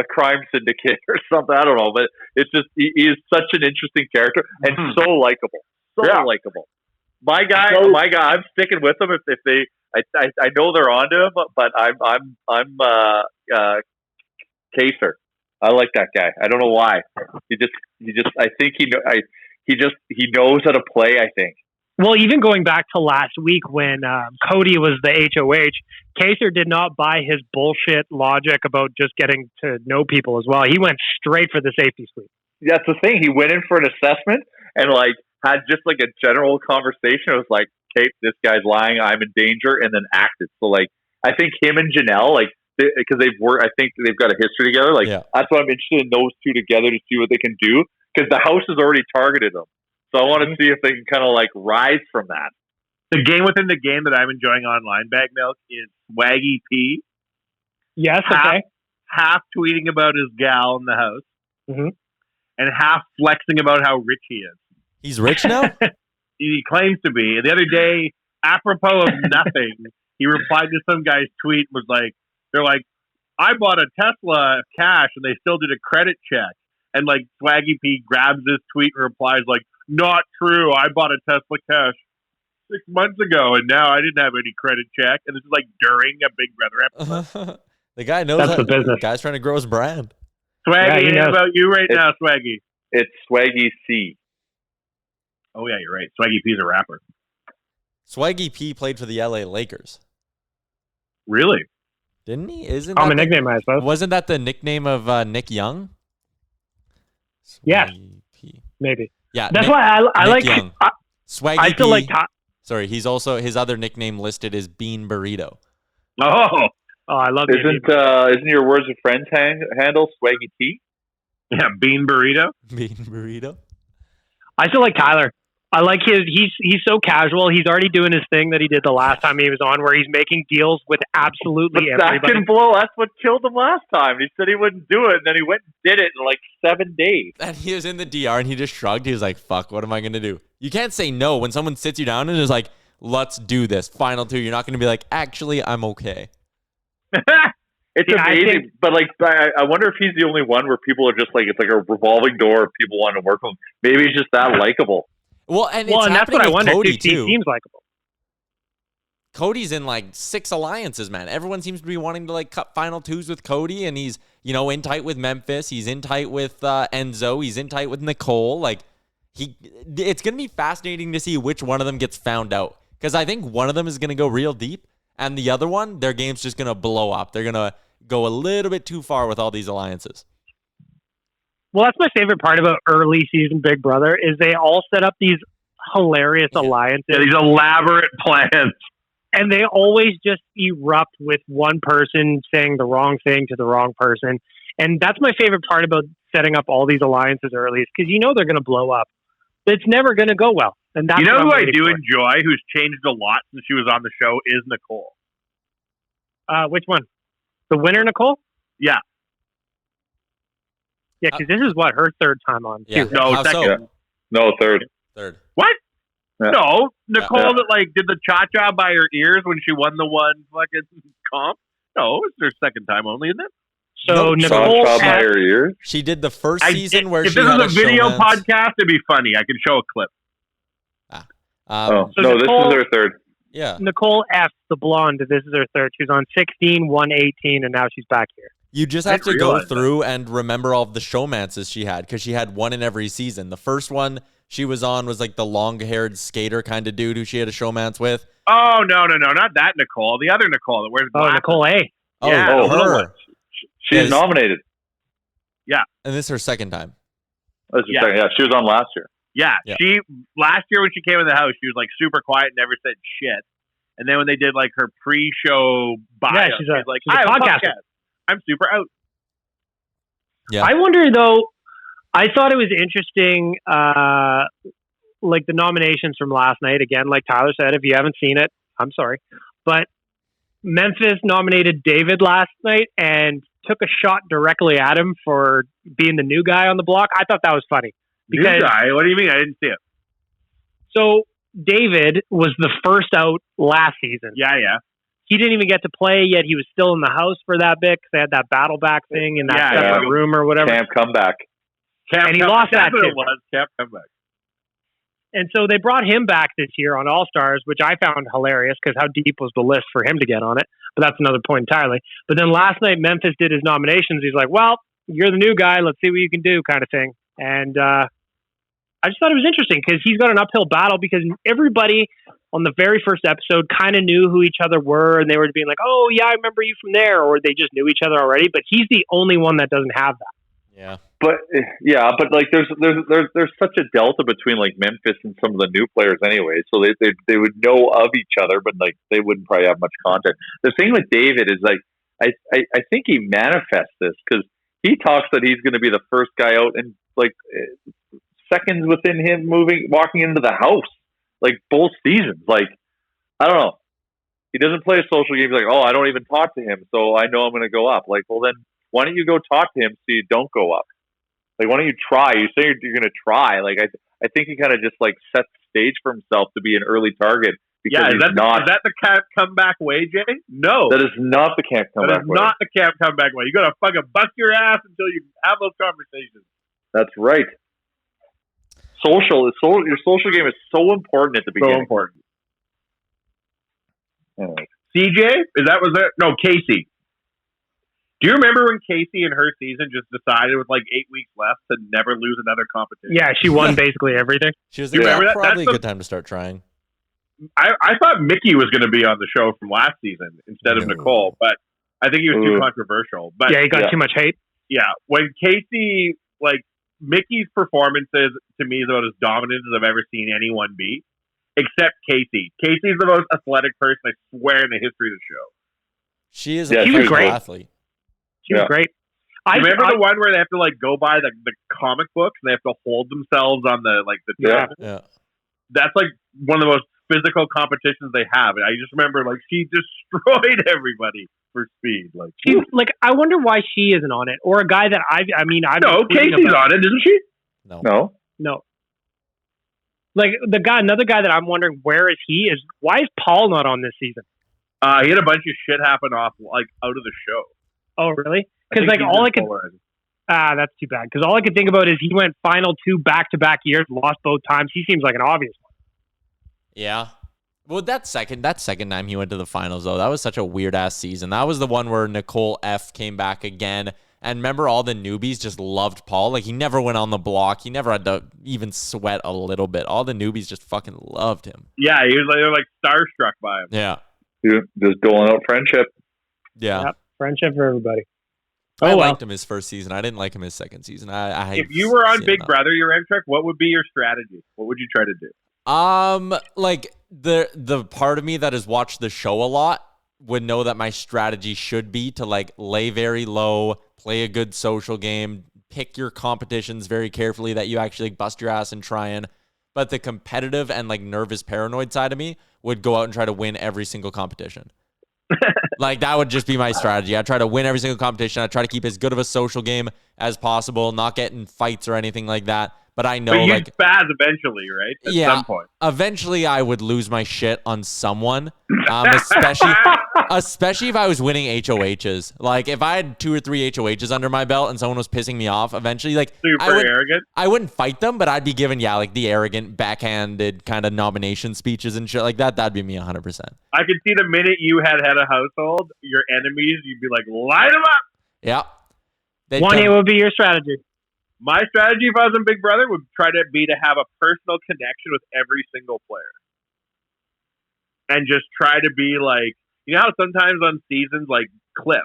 crime syndicate or something. I don't know, but it's just he is such an interesting character and so likable, likable. My guy, I'm sticking with them if they. I know they're onto him, but I'm Kaser. I like that guy. I don't know why. He just. I think he knows how to play. I think.
Well, even going back to last week when Cody was the HOH, Kaser did not buy his bullshit logic about just getting to know people as well. He went straight for the safety suite.
That's the thing. He went in for an assessment and like had just like a general conversation. It was like, Kate, this guy's lying. I'm in danger, and then acted. So like, I think him and Janelle, like, because they've worked, I think they've got a history together. Like, that's why I'm interested in those two together to see what they can do. Because the house has already targeted them. So I want to see if they can kind of like rise from that.
The game within the game that I'm enjoying online, Bag Milk, is Swaggy P.
Yes,
half tweeting about his gal in the house, and half flexing about how rich he is.
He's rich now?
He claims to be. And the other day, apropos of nothing, he replied to some guy's tweet, was like, they're like, I bought a Tesla cash and they still did a credit check. And like Swaggy P grabs this tweet and replies like, not true. I bought a Tesla cash 6 months ago and now I didn't have any credit check. And this is like during a Big Brother episode.
The guy knows
that's the business.
The guy's trying to grow his brand.
Swaggy, how about you right now, Swaggy?
It's Swaggy C.
Oh yeah, you're right. Swaggy P's a rapper.
Swaggy P played for the LA Lakers.
Really?
Didn't he? Isn't
a nickname, I suppose.
Wasn't that the nickname of Nick Young?
Yes.
P.
Maybe.
Yeah.
That's why I like
Young. Swaggy
I still
P,
like
sorry, he's also his other nickname listed is Bean Burrito.
Oh,
I love
Isn't your Words with Friends handle Swaggy T?
Yeah, Bean Burrito.
Bean Burrito.
I still like Tyler. I like he's so casual. He's already doing his thing that he did the last time he was on where he's making deals with absolutely everybody.
That can blow. That's what killed him last time. He said he wouldn't do it, and then he went and did it in like 7 days.
And he was in the DR, and he just shrugged. He was like, fuck, what am I going to do? You can't say no when someone sits you down and is like, let's do this. Final two. You're not going to be like, actually, I'm okay.
It's amazing, but like, I wonder if he's the only one where people are just like, it's like a revolving door of people wanting to work with him. Maybe he's just that likable.
Well, and
that's what I wonder.
Cody
He seems likable.
Cody's in like 6 alliances, man. Everyone seems to be wanting to like cut final twos with Cody, and he's, you know, in tight with Memphis. He's in tight with Enzo. He's in tight with Nicole. Like, it's going to be fascinating to see which one of them gets found out, because I think one of them is going to go real deep, and the other one, their game's just going to blow up. They're going to go a little bit too far with all these alliances.
Well, that's my favorite part about early season Big Brother is they all set up these hilarious alliances.
Yeah, these elaborate plans.
And they always just erupt with one person saying the wrong thing to the wrong person. And that's my favorite part about setting up all these alliances early, is because you know they're going to blow up. It's never going to go well. And that's,
you know, who I do
for.
enjoy, who's changed a lot since she was on the show, is Nicole.
Which one? The winner, Nicole?
Yeah.
Yeah, because this is what, her third time on, too.
Yeah.
No,
How
second.
so?
Yeah. No, third.
What?
Yeah.
No, Nicole that like did the cha-cha by her ears when she won the one fucking comp. No, it's her second time only, isn't it?
So Nicole,
by her ears.
She did the first season where
if
she
this
had
is a video
showman's.
podcast, it'd be funny. I can show a clip.
So
Nicole,
this is her third.
Yeah.
Nicole F, the blonde, this is her third. She was on 16, 118, and now she's back here.
You just have to go through and remember all of the showmances she had, because she had one in every season. The first one she was on was like the long-haired skater kind of dude who she had a showmance with.
Oh, no, not that Nicole. The other Nicole that wears glasses.
Nicole A.
Yeah,
her.
She's nominated.
Yeah.
And this is her second time.
That's her second. Yeah, she was on last year.
Yeah, she last year when she came in the house, she was like super quiet and never said shit. And then when they did like her pre-show bio, she's like, "I have a podcast. I'm super out."
Yeah.
I wonder though. I thought it was interesting, like the nominations from last night. Again, like Tyler said, if you haven't seen it, I'm sorry, but Memphis nominated David last night and took a shot directly at him for being the new guy on the block. I thought that was funny.
New guy? What do you mean? I didn't see it.
So David was the first out last season.
Yeah.
He didn't even get to play yet. He was still in the house for that bit because they had that battle back thing in that separate room or whatever.
Camp comeback.
And he lost that too.
It was Camp comeback.
And so they brought him back this year on All Stars, which I found hilarious because how deep was the list for him to get on it? But that's another point entirely. But then last night, Memphis did his nominations. He's like, well, you're the new guy. Let's see what you can do kind of thing. And I just thought it was interesting because he's got an uphill battle because everybody on the very first episode kind of knew who each other were. And they were being like, oh, yeah, I remember you from there. Or they just knew each other already. But he's the only one that doesn't have that.
Yeah.
But like there's such a delta between like Memphis and some of the new players anyway. So they would know of each other, but like they wouldn't probably have much contact. The thing with David is like I think he manifests this because he talks that he's going to be the first guy out and like seconds within him walking into the house, like both seasons. Like I don't know. He doesn't play a social game. He's like, oh, I don't even talk to him, so I know I'm going to go up. Like, well then. Why don't you go talk to him so you don't go up? Like, why don't you try? You say you're going to try. Like, I think he kind of just like sets the stage for himself to be an early target because
is that the camp comeback way, Jay? No,
that is not the camp comeback way.
Not the camp comeback way. You got to fucking bust your ass until you have those conversations.
That's right. Your social game is so important at the beginning.
So important.
Anyway.
CJ, was there? No, Casey. Do you remember when Casey in her season just decided with like 8 weeks left to never lose another competition?
Yeah, she won basically everything.
She was probably a good time to start trying.
I thought Mickey was going to be on the show from last season instead of Nicole, but I think he was too controversial. But
yeah, he got too much hate.
Yeah, when Casey, like Mickey's performances to me is about as dominant as I've ever seen anyone be, except Casey. Casey's the most athletic person I swear in the history of the show.
She is a great athlete.
She was great.
Remember the one where they have to like go by the comic books and they have to hold themselves on the table?
Yeah.
That's like one of the most physical competitions they have. And I just remember like she destroyed everybody for speed. Like
I wonder why she isn't on it, or a guy that I've
Casey's on it, isn't she?
No.
Like another guy that I'm wondering where is he is why is Paul not on this season?
He had a bunch of shit happen out of the show.
Oh, really? Because like all I could. That's too bad. Because all I could think about is he went final 2 back-to-back years, lost both times. He seems like an obvious one.
Yeah. Well, that second time he went to the finals, though, that was such a weird-ass season. That was the one where Nicole F. came back again. And remember, all the newbies just loved Paul. Like, he never went on the block. He never had to even sweat a little bit. All the newbies just fucking loved him.
Yeah, he was like, they were like starstruck by him.
Yeah.
Just doling out friendship.
Yeah.
Yep. Friendship for everybody.
I liked him his first season. I didn't like him his second season.
If you were on Big Brother, your M-Truck, what would be your strategy? What would you try to do?
Like the part of me that has watched the show a lot would know that my strategy should be to like lay very low, play a good social game, pick your competitions very carefully that you actually like, bust your ass and try and. But the competitive and like nervous paranoid side of me would go out and try to win every single competition. Like that would just be my strategy. I try to win every single competition. I try to keep as good of a social game as possible, not get in fights or anything like that. But I know,
but you'd
like,
spaz eventually, right? At some point.
Eventually, I would lose my shit on someone, especially if I was winning HOHs. Like, if I had 2 or 3 HOHs under my belt and someone was pissing me off, eventually, like,
arrogant.
I wouldn't fight them, but I'd be given, like, the arrogant, backhanded kind of nomination speeches and shit like that. That'd be me 100%.
I could see the minute you had a household, your enemies, you'd be like, line them up.
Yeah.
What would be your strategy?
My strategy, if I was in Big Brother, would try to have a personal connection with every single player. And just try to be like, you know how sometimes on seasons, like Cliff,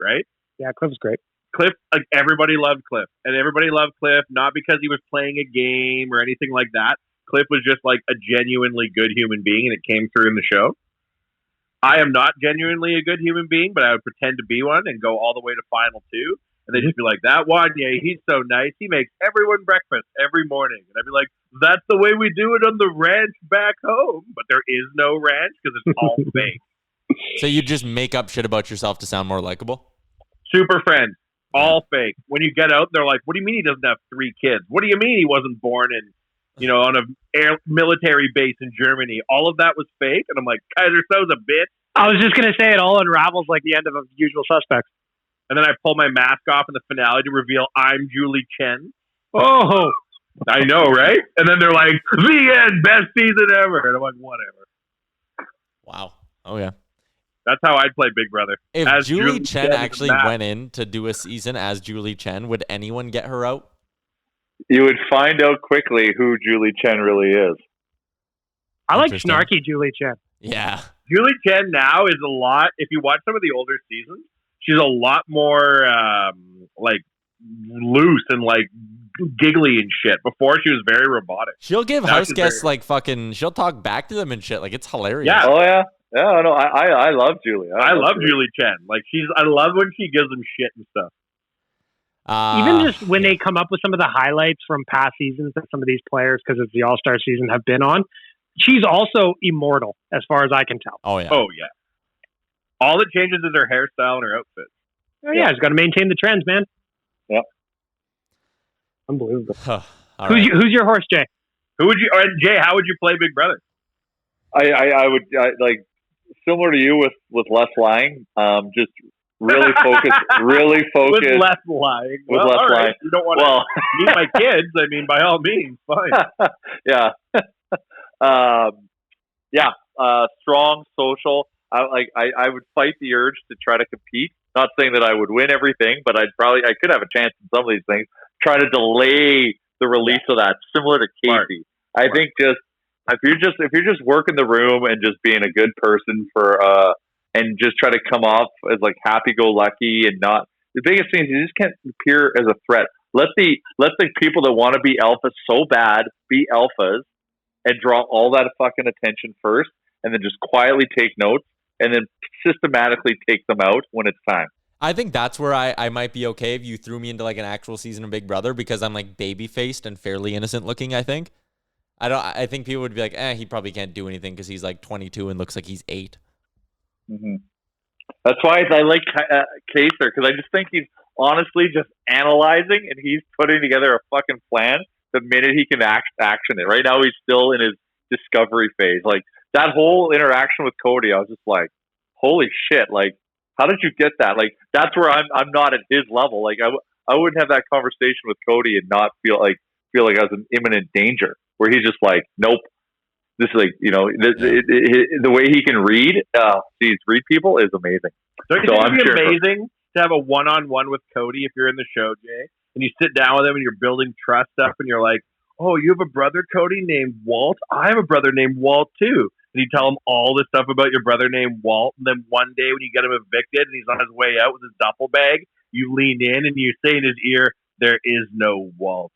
right?
Yeah, Cliff's great.
Cliff, like everybody loved Cliff. And everybody loved Cliff, not because he was playing a game or anything like that. Cliff was just like a genuinely good human being, and it came through in the show. I am not genuinely a good human being, but I would pretend to be one and go all the way to final 2. And they'd just be like, that one, yeah, he's so nice. He makes everyone breakfast every morning. And I'd be like, that's the way we do it on the ranch back home. But there is no ranch because it's all fake.
So you just make up shit about yourself to sound more likable?
Super friends. All fake. When you get out, they're like, what do you mean he doesn't have 3 kids? What do you mean he wasn't born in, on a military base in Germany? All of that was fake. And I'm like, Kaiser Soze, bitch.
I was just going to say it all unravels like the end of Usual Suspects.
And then I pull my mask off in the finale to reveal I'm Julie Chen.
Oh,
I know, right? And then they're like, the end, best season ever. And I'm like, whatever.
Wow. Oh, yeah.
That's how I'd play Big Brother.
If as Julie Chen actually went in to do a season as Julie Chen, would anyone get her out?
You would find out quickly who Julie Chen really is.
I like snarky Julie Chen.
Yeah.
Julie Chen now is a lot, if you watch some of the older seasons, she's a lot more like loose and like giggly and shit. Before she was very robotic.
She'll give house guests like fucking. She'll talk back to them and shit. Like it's hilarious.
Yeah.
Oh yeah. Yeah. No. I love Julie.
I love Julie Chen. Like I love when she gives them shit and stuff.
Even just when they come up with some of the highlights from past seasons that some of these players, because it's the All-Star season, have been on. She's also immortal, as far as I can tell.
Oh yeah.
Oh yeah. All it changes is her hairstyle and her outfit.
Oh, yeah, she's got to maintain the trends, man.
Yep.
Unbelievable.
Who's
your horse, Jay?
Who would you? Jay, how would you play Big Brother?
I would like similar to you with less lying. Just really focus. Really focus.
With less lying.
With less lying.
You don't want to meet my kids. I mean, by all means, fine.
Yeah. Strong social. I would fight the urge to try to compete. Not saying that I would win everything, but I could have a chance in some of these things. Try to delay the release of that, similar to Casey. I think just if you're just working the room and just being a good person and just try to come off as like happy-go-lucky and not the biggest thing is you just can't appear as a threat. Let the people that want to be alphas so bad be alphas and draw all that fucking attention first, and then just quietly take notes. And then systematically take them out when it's time.
I think that's where I might be okay if you threw me into like an actual season of Big Brother because I'm like baby faced and fairly innocent looking. I think people would be like, he probably can't do anything because he's like 22 and looks like he's 8.
Mm-hmm. That's why I like Kaser, because I just think he's honestly just analyzing and he's putting together a fucking plan the minute he can action it. Right now he's still in his discovery phase. Like that whole interaction with Cody, I was just like, holy shit, like How did you get that? Like, that's where I'm not at his level. Like, I wouldn't have that conversation with Cody and not feel like I was in imminent danger. Where he's just like, nope. This is like, the way he can read people is amazing.
Don't you think it'd be amazing to have a one-on-one with Cody if you're in the show, Jay, and you sit down with him and you're building trust up, and you're like, oh, you have a brother, Cody, named Walt? I have a brother named Walt, too. And you tell him all this stuff about your brother named Walt, and then one day when you get him evicted and he's on his way out with his duffel bag, you lean in and you say in his ear, there is no Walt.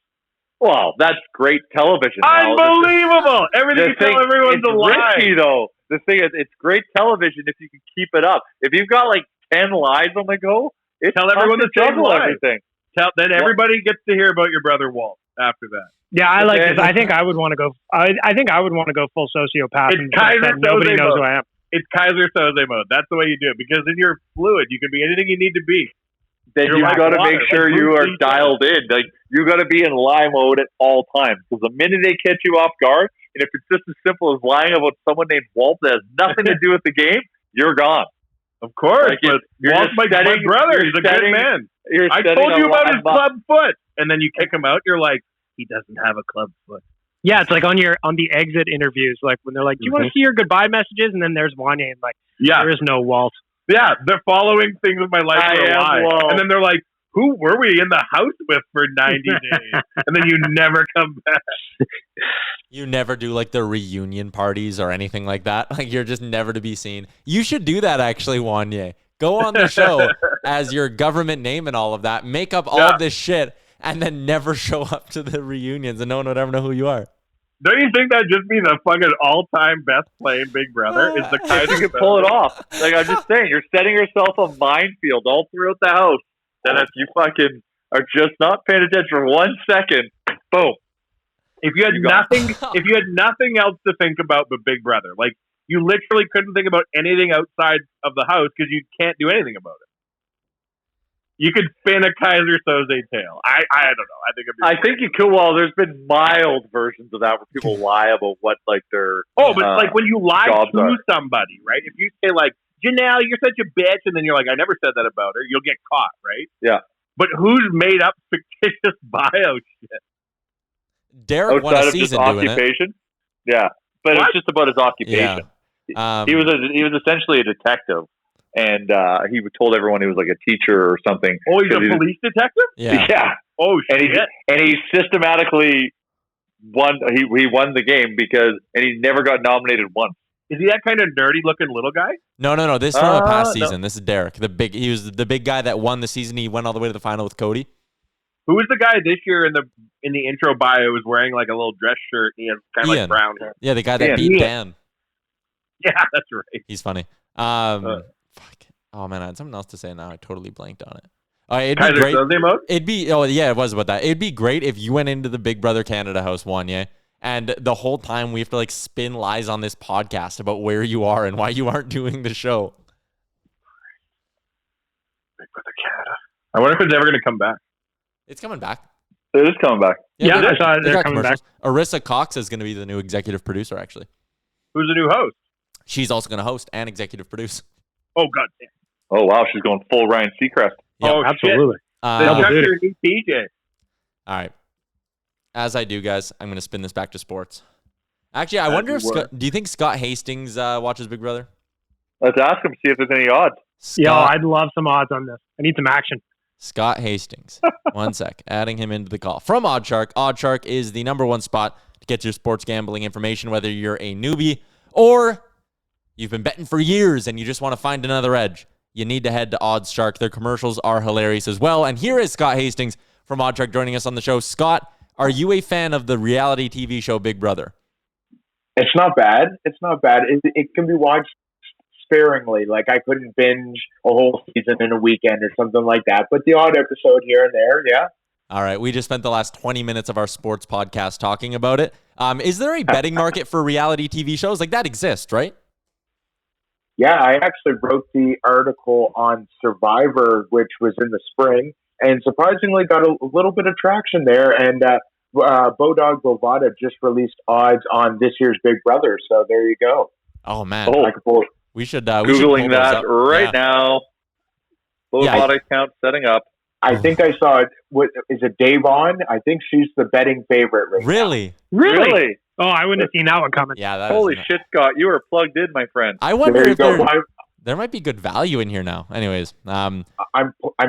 Wow, that's great television.
Unbelievable! Everything you tell everyone's a lie.
Risky, though. The thing is, it's great television if you can keep it up. If you've got like 10 lies on the go,
tell everyone the same lie.
Everything.
Then everybody gets to hear about your brother Walt after that.
Yeah, I like this. I think I would want to go. I think I would want to go full sociopath.
It's Kaiser
nobody
Soze
knows
mode.
who I am.
It's Kaiser Soze mode. That's the way you do it, because then you're fluid. You can be anything you need to be.
Then you got to make sure you are dialed in. Like, you got to be in lie mode at all times, because the minute they catch you off guard, and if it's just as simple as lying about someone named Walt that has nothing to do with the game, you're gone.
Of course,
like
but Walt's my brother. He's a good man. I told you about his club foot, and then you kick him out. You're like, he doesn't have a club foot.
Yeah, it's like on the exit interviews, like when they're like, "Do you want to see your goodbye messages?" And then there's one name like, there is no Walt.
Yeah, they're following things with my life for a lie. And then they're like, who were we in the house with for 90 days? And then you never come back.
You never do like the reunion parties or anything like that. Like, you're just never to be seen. You should do that, actually, Wanye. Go on the show as your government name and all of that. Make up all of this shit and then never show up to the reunions and no one would ever know who you are.
Don't you think that'd just be the fucking all-time best playing Big Brother? Is the
Kaiser you can pull it off. Like, I'm just saying, you're setting yourself a minefield all throughout the house. Then if you fucking are just not paying attention for 1 second, boom.
If you had nothing else to think about but Big Brother, like, you literally couldn't think about anything outside of the house because you can't do anything about it. You could spin a Kaiser Soze tale. I don't know. I think
you could. Well, there's been mild versions of that where people lie about what like their
but like when you lie to somebody, right? If you say like, Janelle, you're such a bitch, and then you're like, I never said that about her, you'll get caught, right?
Yeah.
But who's made up fictitious bio shit?
Derek won a season doing
occupation. Yeah, but it's just about his occupation. Yeah. He was essentially a detective. And he told everyone he was like a teacher or something.
Oh, he's a police detective?
Yeah.
Oh, shit.
And he systematically won. He won the game and he never got nominated once.
Is he that kind of nerdy looking little guy?
No. This is from a past season. This is Derek. He was the big guy that won the season. He went all the way to the final with Cody.
Who was the guy this year in the intro bio was wearing like a little dress shirt? He had kind of like brown hair.
Yeah, the guy that beat Dan.
Yeah, that's right.
He's funny. Fuck. Oh man, I had something else to say now. I totally blanked on it. It'd be great. It was about that. It'd be great if you went into the Big Brother Canada house, Wanye, and the whole time we have to like spin lies on this podcast about where you are and why you aren't doing the show.
Big Brother Canada. I wonder if it's ever going to come back.
It's coming back.
It is coming back.
Yeah, I saw they're coming back.
Arissa Cox is going to be the new executive producer, actually.
Who's the new host?
She's also going to host and executive produce.
Oh, God damn.
Oh, wow. She's going full Ryan Seacrest.
Yep. Oh, absolutely.
PJ.
All right. As I do, guys, I'm going to spin this back to sports. Actually, I wonder if do you think Scott Hastings watches Big Brother?
Let's ask him, see if there's any odds.
I'd love some odds on this. I need some action.
Scott Hastings. 1 sec. Adding him into the call. From OddsShark. OddsShark is the #1 spot to get your sports gambling information, whether you're a newbie or you've been betting for years and you just want to find another edge. You need to head to OddsShark. Their commercials are hilarious as well. And here is Scott Hastings from OddsShark joining us on the show. Scott, are you a fan of the reality TV show Big Brother?
It's not bad. It can be watched sparingly. Like, I couldn't binge a whole season in a weekend or something like that. But the odd episode here and there, yeah.
All right. We just spent the last 20 minutes of our sports podcast talking about it. Is there a betting market for reality TV shows? Like, that exists, right?
Yeah, I actually wrote the article on Survivor, which was in the spring, and surprisingly got a little bit of traction there. And Bodog Bovada just released odds on this year's Big Brother, so there you go.
Oh man,
we
should
Googling that right now. Close body count setting up.
I think I saw it. What is it? Dave on? I think she's the betting favorite right
Really?
now.
Really?
Oh, I wouldn't have seen that one coming.
Yeah. That
Holy shit, Scott! You are plugged in, my friend.
I wonder
There you
if
go.
there might be good value in here now. Anyways,
I'm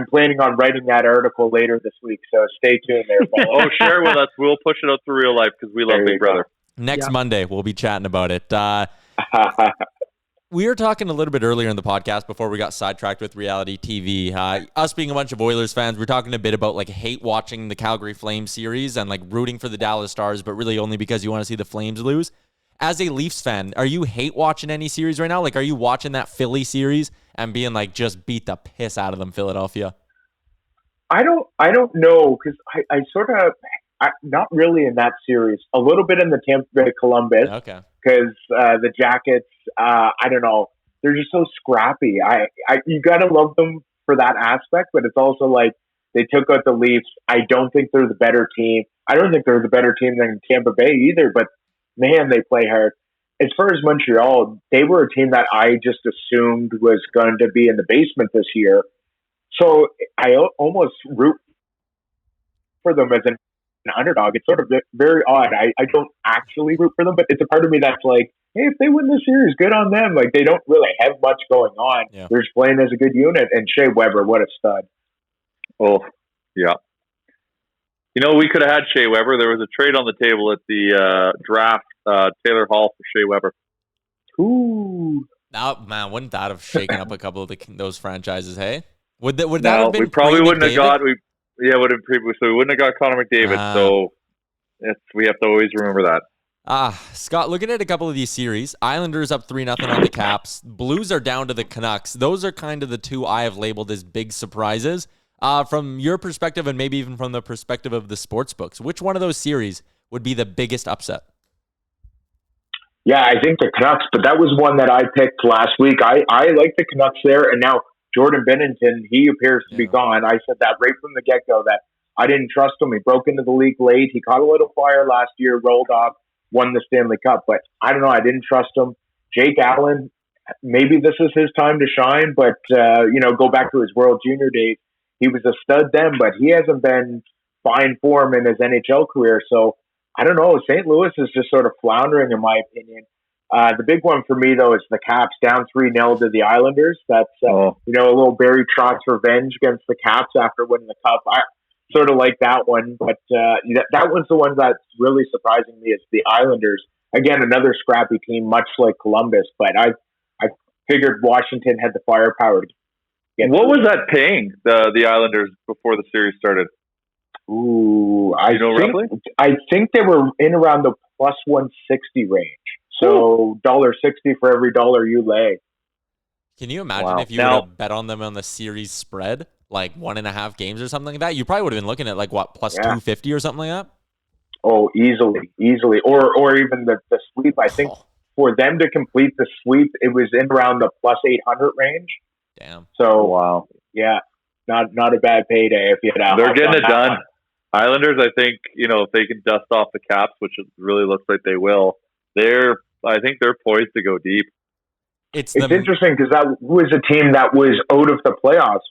planning on writing that article later this week, so stay tuned there.
Oh, share with us. We'll push it out to real life because we love Big Brother.
next Monday we'll be chatting about it. We were talking a little bit earlier in the podcast before we got sidetracked with reality TV. Us being a bunch of Oilers fans, we're talking a bit about like hate watching the Calgary Flames series and like rooting for the Dallas Stars, but really only because you want to see the Flames lose. As a Leafs fan, are you hate watching any series right now? Like, are you watching that Philly series and being like, just beat the piss out of them, Philadelphia?
I don't know, because I sort of not really in that series. A little bit in the Tampa Bay Columbus.
Okay.
Because the Jackets, I don't know, they're just so scrappy. You gotta love them for that aspect, but it's also like they took out the Leafs. I don't think they're the better team. I don't think they're the better team than Tampa Bay either. But man, they play hard. As far as Montreal, they were a team that I just assumed was going to be in the basement this year. So I almost root for them as an underdog. It's sort of very odd. I don't actually root for them, but it's a part of me that's like, hey, if they win this series, good on them. Like, they don't really have much going on.
Yeah.
They're just playing as a good unit. And Shea Weber, what a stud.
Oh, yeah. You know, we could have had Shea Weber. There was a trade on the table at the draft, Taylor Hall for Shea Weber.
Ooh.
Oh, man, wouldn't that have shaken up a couple of those franchises, hey? Would that have been
we probably wouldn't
McDavid?
have got so we wouldn't have got Connor McDavid. So we have to always remember that.
Scott, looking at a couple of these series, Islanders up 3-0 on the Caps. Blues are down to the Canucks. Those are kind of the two I have labeled as big surprises. From your perspective, and maybe even from the perspective of the sports books, which one of those series would be the biggest upset?
Yeah, I think the Canucks, but that was one that I picked last week. I like the Canucks there, and now Jordan Binnington, he appears to be gone. I said that right from the get-go, that I didn't trust him. He broke into the league late. He caught a little fire last year, rolled off, won the Stanley Cup. But I don't know. I didn't trust him. Jake Allen, maybe this is his time to shine, but, go back to his World Junior days. He was a stud then, but he hasn't been fine form in his NHL career. So I don't know. St. Louis is just sort of floundering, in my opinion. The big one for me, though, is the Caps down 3-0 to the Islanders. That's, a little Barry Trotz revenge against the Caps after winning the Cup. I sort of like that one, but that one's the one that's really surprising me is the Islanders. Again, another scrappy team, much like Columbus, but I figured Washington had the firepower to get
What was that paying the Islanders before the series started?
Ooh,
roughly?
I think they were in around the plus 160 range. So $1.60 for every dollar you lay.
Can you imagine if you would have bet on them on the series spread, like 1.5 games or something like that? You probably would have been looking at like plus 250 or something like that.
Oh, easily, or even the sweep. I think for them to complete the sweep, it was in around the plus 800 range.
Damn.
So yeah, not a bad payday if you had.
They're getting it done. Islanders, I think, if they can dust off the Caps, which it really looks like they will, I think they're poised to go deep.
It's interesting because that was a team that was out of the playoffs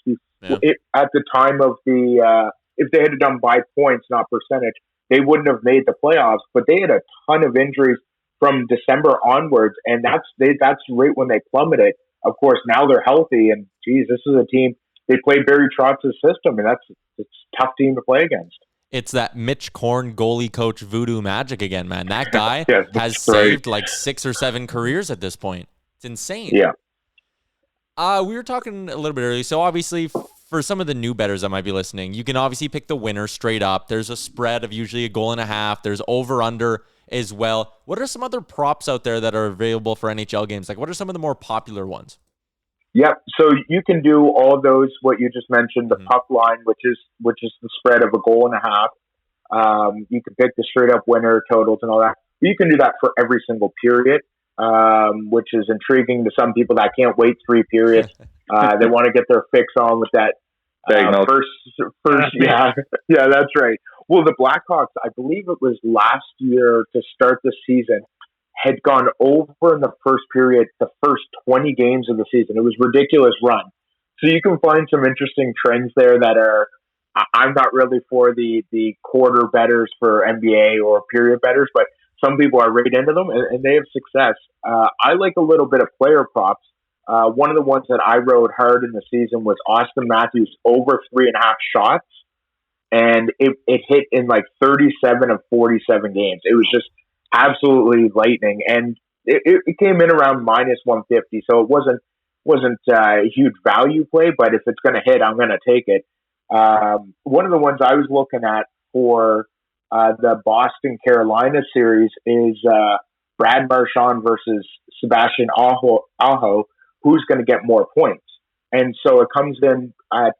at the time of the. If they had done by points, not percentage, they wouldn't have made the playoffs. But they had a ton of injuries from December onwards, and that's right when they plummeted. Of course, now they're healthy, and geez, this is a team. They play Barry Trotz's system, and it's a tough team to play against.
It's that Mitch Korn goalie coach voodoo magic again, man. That guy has
great.
saved like 6 or 7 careers at this point. It's insane.
Yeah.
We were talking a little bit earlier. So obviously, for some of the new bettors that might be listening, you can obviously pick the winner straight up. There's a spread of usually 1.5 goals. There's over/under as well. What are some other props out there that are available for NHL games? Like, what are some of the more popular ones?
Yep. So you can do all those, what you just mentioned, the puck line, which is the spread of 1.5 goals. You can pick the straight up winner totals and all that. But you can do that for every single period, which is intriguing to some people that can't wait 3 periods. They want to get their fix on with that first. Yeah, that's right. Well, the Blackhawks, I believe it was last year to start the season, had gone over in the first period, the first 20 games of the season. It was a ridiculous run. So you can find some interesting trends there that are. I'm not really for the quarter bettors for NBA or period bettors, but some people are right into them and they have success. I like a little bit of player props. One of the ones that I rode hard in the season was Austin Matthews over 3.5 shots. And it hit in like 37 of 47 games. It was just absolutely lightning. And it came in around minus 150. So it wasn't a huge value play, but if it's going to hit, I'm going to take it. One of the ones I was looking at for the Boston-Carolina series is Brad Marchand versus Sebastian Aho, who's going to get more points. And so it comes in at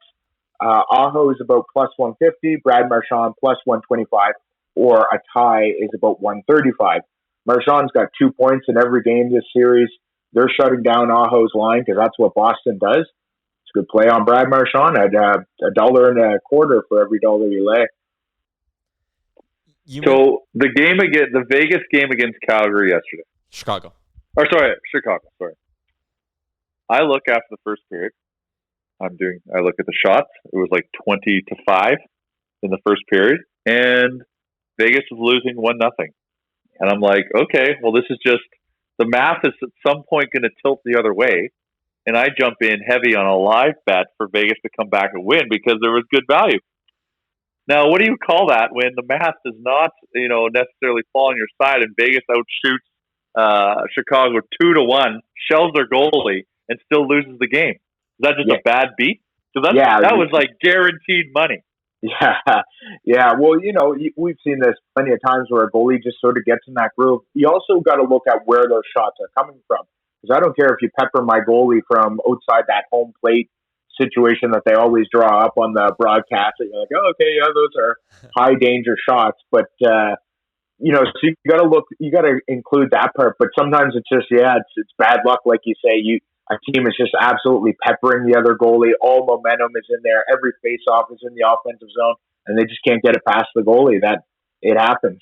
Aho is about plus 150, Brad Marchand plus 125, or a tie is about 135. Marchand's got 2 points in every game this series. They're shutting down Aho's line because that's what Boston does. It's a good play on Brad Marchand at $1.25 for every dollar you lay.
So the Vegas game against Calgary yesterday.
Chicago.
Chicago. Sorry. I look after the first period. I look at the shots. It was like 20-5 in the first period, and Vegas was losing 1-0. And I'm like, okay, well, this is just the math is at some point going to tilt the other way, and I jump in heavy on a live bet for Vegas to come back and win because there was good value. Now, what do you call that when the math does not, necessarily fall on your side, and Vegas outshoots Chicago 2-1, shells their goalie, and still loses the game? Is that just a bad beat? So that was like guaranteed money.
Yeah. Well, we've seen this plenty of times where a goalie just sort of gets in that groove. You also got to look at where those shots are coming from. Because I don't care if you pepper my goalie from outside that home plate situation that they always draw up on the broadcast. And you're like, oh, okay, yeah, those are high danger shots. But, so you got to include that part. But sometimes it's just, it's bad luck. Like you say, a team is just absolutely peppering the other goalie. All momentum is in there. Every face-off is in the offensive zone, and they just can't get it past the goalie. It happens.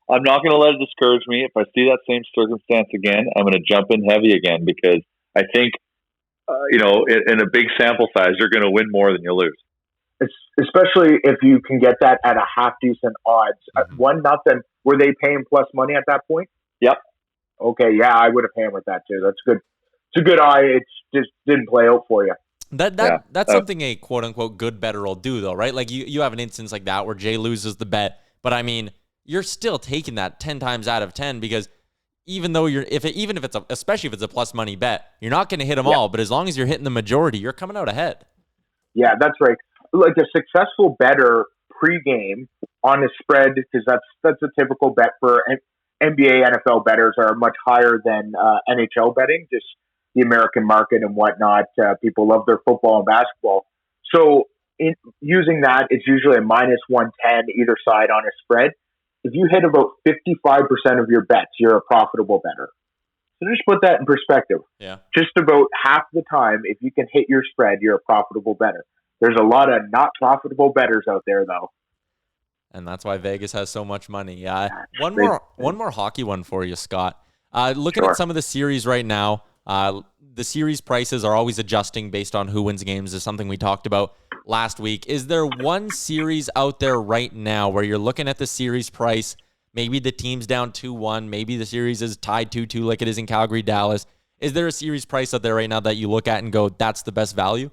I'm not going to let it discourage me. If I see that same circumstance again, I'm going to jump in heavy again because I think, in a big sample size, you're going to win more than you lose.
Especially if you can get that at a half-decent odds. 1-0, were they paying plus money at that point?
Yep.
Okay, yeah, I would have hammered that too. That's good. It's a good eye. It just didn't play out for you.
That's something a quote unquote good bettor will do though, right? Like you have an instance like that where Jay loses the bet, but I mean, you're still taking that 10 times out of 10 because even though especially if it's a plus money bet, you're not going to hit them all, but as long as you're hitting the majority, you're coming out ahead.
Yeah, that's right. Like a successful bettor pregame on a spread, because that's a typical bet for NBA, NFL bettors are much higher than NHL betting, just the American market and whatnot. People love their football and basketball. So using that, it's usually a minus 110 either side on a spread. If you hit about 55% of your bets, you're a profitable bettor. So just put that in perspective.
Yeah.
Just about half the time, if you can hit your spread, you're a profitable bettor. There's a lot of not profitable bettors out there, though.
And that's why Vegas has so much money. Yeah. One more hockey one for you, Scott. Looking at some of the series right now, the series prices are always adjusting based on who wins games. Is something we talked about last week. Is there one series out there right now where you're looking at the series price, maybe the team's down 2-1, maybe the series is tied 2-2 like it is in Calgary, Dallas. Is there a series price out there right now that you look at and go, that's the best value?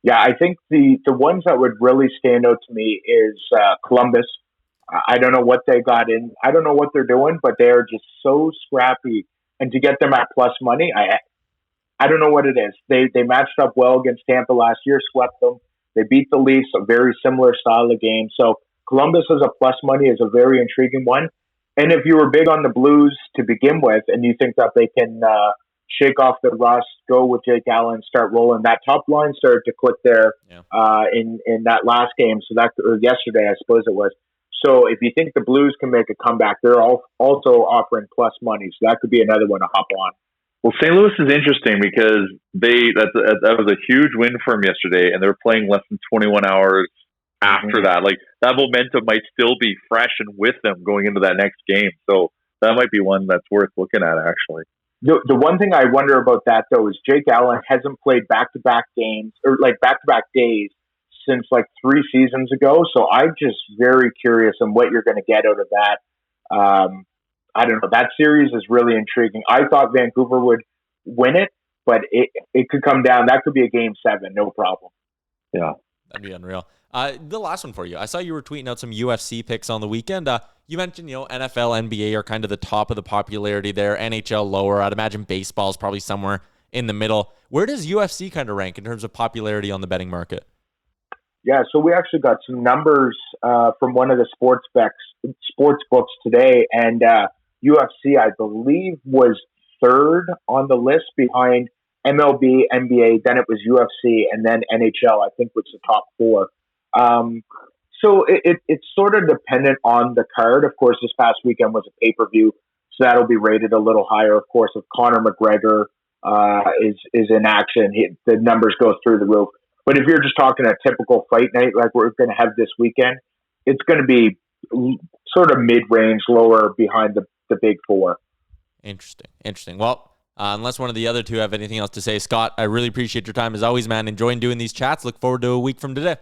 Yeah, I think the ones that would really stand out to me is Columbus. I don't know what they got in. I don't know what they're doing, but they are just so scrappy. And to get them at plus money, I don't know what it is. They matched up well against Tampa last year, swept them. They beat the Leafs, a very similar style of game. So Columbus as a plus money is a very intriguing one. And if you were big on the Blues to begin with, and you think that they can shake off the rust, go with Jake Allen, start rolling, that top line started to click there in that last game. So or yesterday, I suppose it was. So if you think the Blues can make a comeback, they're also offering plus money. So that could be another one to hop on.
Well, St. Louis is interesting because that was a huge win for them yesterday, and they're playing less than 21 hours after that. Like, that momentum might still be fresh and with them going into that next game. So that might be one that's worth looking at, actually.
The one thing I wonder about that though is Jake Allen hasn't played back-to-back games or like back-to-back days since like 3 seasons ago. So I'm just very curious on what you're going to get out of that. I don't know. That series is really intriguing. I thought Vancouver would win it, but it could come down. That could be a game 7, no problem.
Yeah.
That'd be unreal. The last one for you. I saw you were tweeting out some UFC picks on the weekend. You mentioned, NFL, NBA are kind of the top of the popularity there. NHL lower. I'd imagine baseball is probably somewhere in the middle. Where does UFC kind of rank in terms of popularity on the betting market?
Yeah, so we actually got some numbers from one of the sports books today, and UFC, I believe, was 3rd on the list behind MLB, NBA, then it was UFC, and then NHL, I think, was the top 4. So it's sort of dependent on the card. Of course, this past weekend was a pay-per-view, so that'll be rated a little higher. Of course, if Conor McGregor is in action, the numbers go through the roof. But if you're just talking a typical fight night like we're going to have this weekend, it's going to be sort of mid-range, lower behind the big 4.
Interesting. Well, unless one of the other two have anything else to say, Scott, I really appreciate your time as always, man. Enjoying doing these chats. Look forward to a week from today.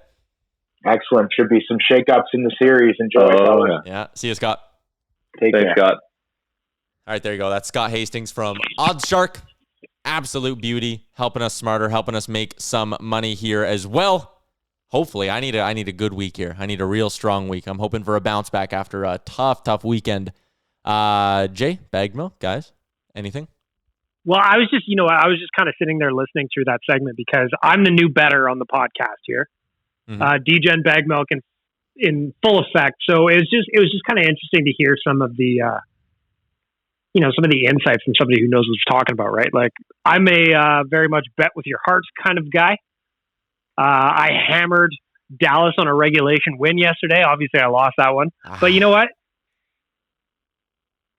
Excellent. Should be some shakeups in the series. Enjoy it.
Yeah. See you, Scott.
Thanks, care.
Scott.
All right, there you go. That's Scott Hastings from OddsShark. Absolute beauty, helping us smarter, helping us make some money here as well. Hopefully, I need a good week here. I need a real strong week. I'm hoping for a bounce back after a tough weekend. Jay, bag milk, guys, anything?
Well, I was just kind of sitting there listening through that segment because I'm the new bettor on the podcast here. DGen bag milk in full effect. So it was just kind of interesting to hear some of the some of the insights from somebody who knows what he's talking about, right? Like I'm a very much bet with your heart kind of guy. I hammered Dallas on a regulation win yesterday. Obviously, I lost that one, but you know what?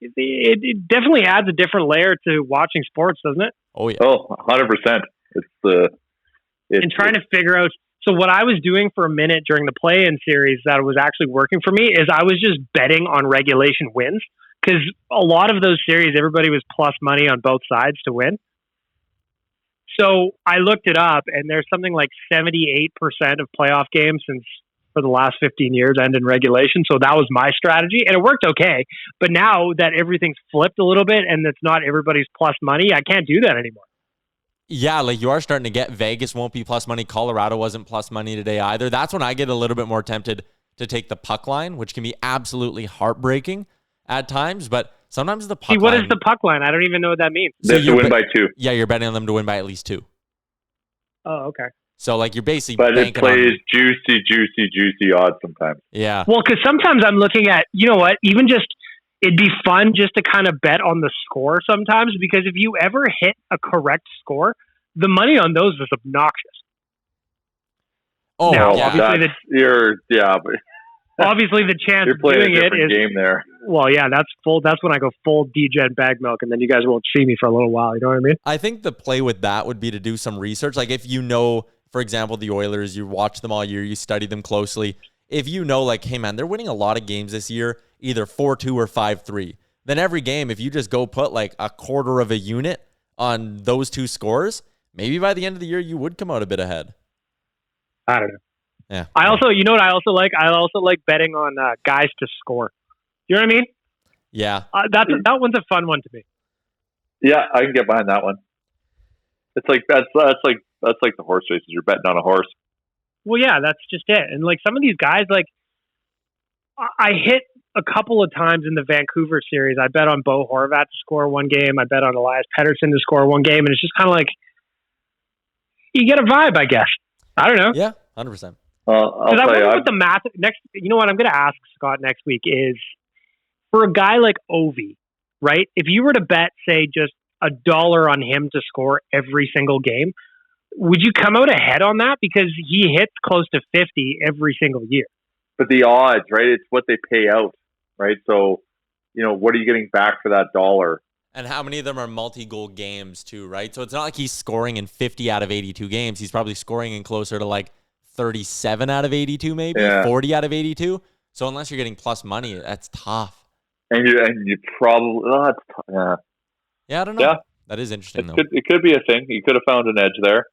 It definitely adds a different layer to watching sports, doesn't it?
Oh yeah. Oh, 100%.
And trying to figure out. So what I was doing for a minute during the play-in series that was actually working for me is I was just betting on regulation wins because a lot of those series, everybody was plus money on both sides to win. So I looked it up, and there's something like 78% of playoff games for the last 15 years end in regulation. So that was my strategy, and it worked okay. But now that everything's flipped a little bit and it's not everybody's plus money, I can't do that anymore.
Yeah, like you are starting to get Vegas won't be plus money. Colorado wasn't plus money today either. That's when I get a little bit more tempted to take the puck line, which can be absolutely heartbreaking at times. But sometimes the puck line...
what is the puck line? I don't even know what that means.
They have to win by 2.
Yeah, you're betting on them to win by at least 2.
Oh, okay.
So like you're basically
But it plays
on...
juicy odds sometimes.
Yeah.
Well, because sometimes I'm looking at, you know what, even just... It'd be fun just to kind of bet on the score sometimes, because if you ever hit a correct score, the money on those is obnoxious.
Oh,
now,
yeah.
Obviously, the chance
you're
of
playing
doing
a
it
different
is
game there.
Well, yeah, that's when I go full DGen bag milk, and then you guys won't see me for a little while. You know what I mean?
I think the play with that would be to do some research. Like if you know, for example, the Oilers, you watch them all year, you study them closely. If you know, like, hey man, they're winning a lot of games this year, either 4-2 or 5-3. Then every game, if you just go put like a quarter of a unit on those 2 scores, maybe by the end of the year you would come out a bit ahead.
I don't know.
Yeah.
I also, you know what I also like? I also like betting on guys to score. You know what I mean?
Yeah.
That one's a fun one to me.
Yeah, I can get behind that one. It's like that's like the horse races. You're betting on a horse.
Well, yeah, that's just it. And like some of these guys, like I hit a couple of times in the Vancouver series. I bet on Bo Horvat to score one game. I bet on Elias Pettersson to score one game. And it's just kind of like, you get a vibe, I guess. I don't know.
Yeah, 100%.
I'll tell
wonder
you,
what the math next. You know what I'm going to ask Scott next week is for a guy like Ovi, right? If you were to bet, say, just $1 on him to score every single game, would you come out ahead on that? Because he hits close to 50 every single year.
But the odds, right? It's what they pay out, right? So, what are you getting back for that $1?
And how many of them are multi-goal games too, right? So it's not like he's scoring in 50 out of 82 games. He's probably scoring in closer to like 37 out of 82, maybe 40 out of 82. So unless you're getting plus money, that's tough.
And you probably
yeah, I don't know. That is interesting, though.
It could be a thing. You could have found an edge there.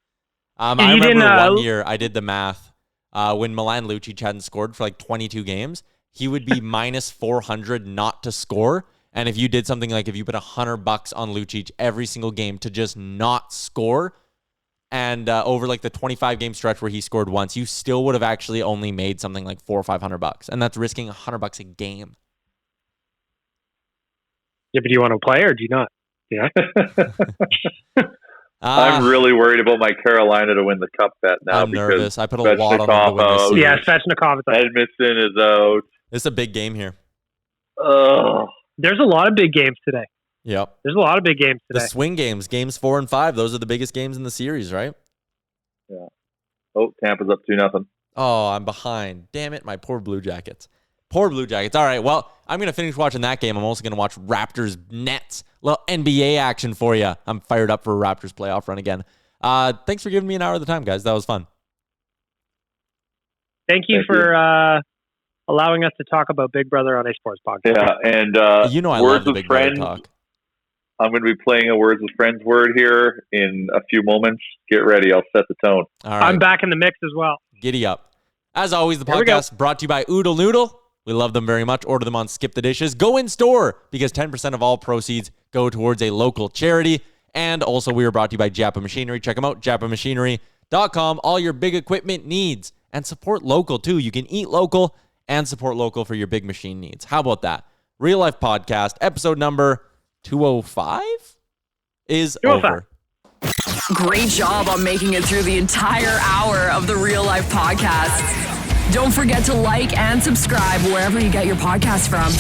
I remember one year I did the math. When Milan Lucic hadn't scored for like 22 games, he would be minus 400 not to score. And if you did something like if you put $100 on Lucic every single game to just not score, and over like the 25 game stretch where he scored once, you still would have actually only made something like $400 or $500, and that's risking $100 a game.
Yeah, but do you want to play or do you not? Yeah.
I'm really worried about my Carolina to win the cup bet now.
I'm nervous. I put a lot on them to win this series.
Yeah, Svechnikov is out.
Edmonton is out.
It's a big game here.
There's a lot of big games today.
Yep.
There's a lot of big games today.
The swing games, games 4 and 5, those are the biggest games in the series, right?
Yeah. Oh, Tampa's up 2-0.
Oh, I'm behind. Damn it, my poor Blue Jackets. Poor Blue Jackets. All right, well, I'm going to finish watching that game. I'm also going to watch Raptors Nets. A little NBA action for you. I'm fired up for a Raptors playoff run again. Thanks for giving me an hour of the time, guys. That was fun.
Thank you for allowing us to talk about Big Brother on a sports podcast.
Yeah, and
I love
Words
the
with
Big Brother
Friends.
talk.
I'm going to be playing a Words with Friends word here in a few moments. Get ready. I'll set the tone.
All right.
I'm back in the mix as well.
Giddy up. As always, the
Here we go.
podcast brought to you by Oodle Noodle. We love them very much. Order them on Skip the Dishes. Go in store because 10% of all proceeds go towards a local charity. And also, we are brought to you by Japa Machinery. Check them out, japamachinery.com. All your big equipment needs. And support local, too. You can eat local and support local for your big machine needs. How about that? Real Life Podcast, episode number 205 is
205.
over.
Great job on making it through the entire hour of the Real Life Podcast. Don't forget to like and subscribe wherever you get your podcast from.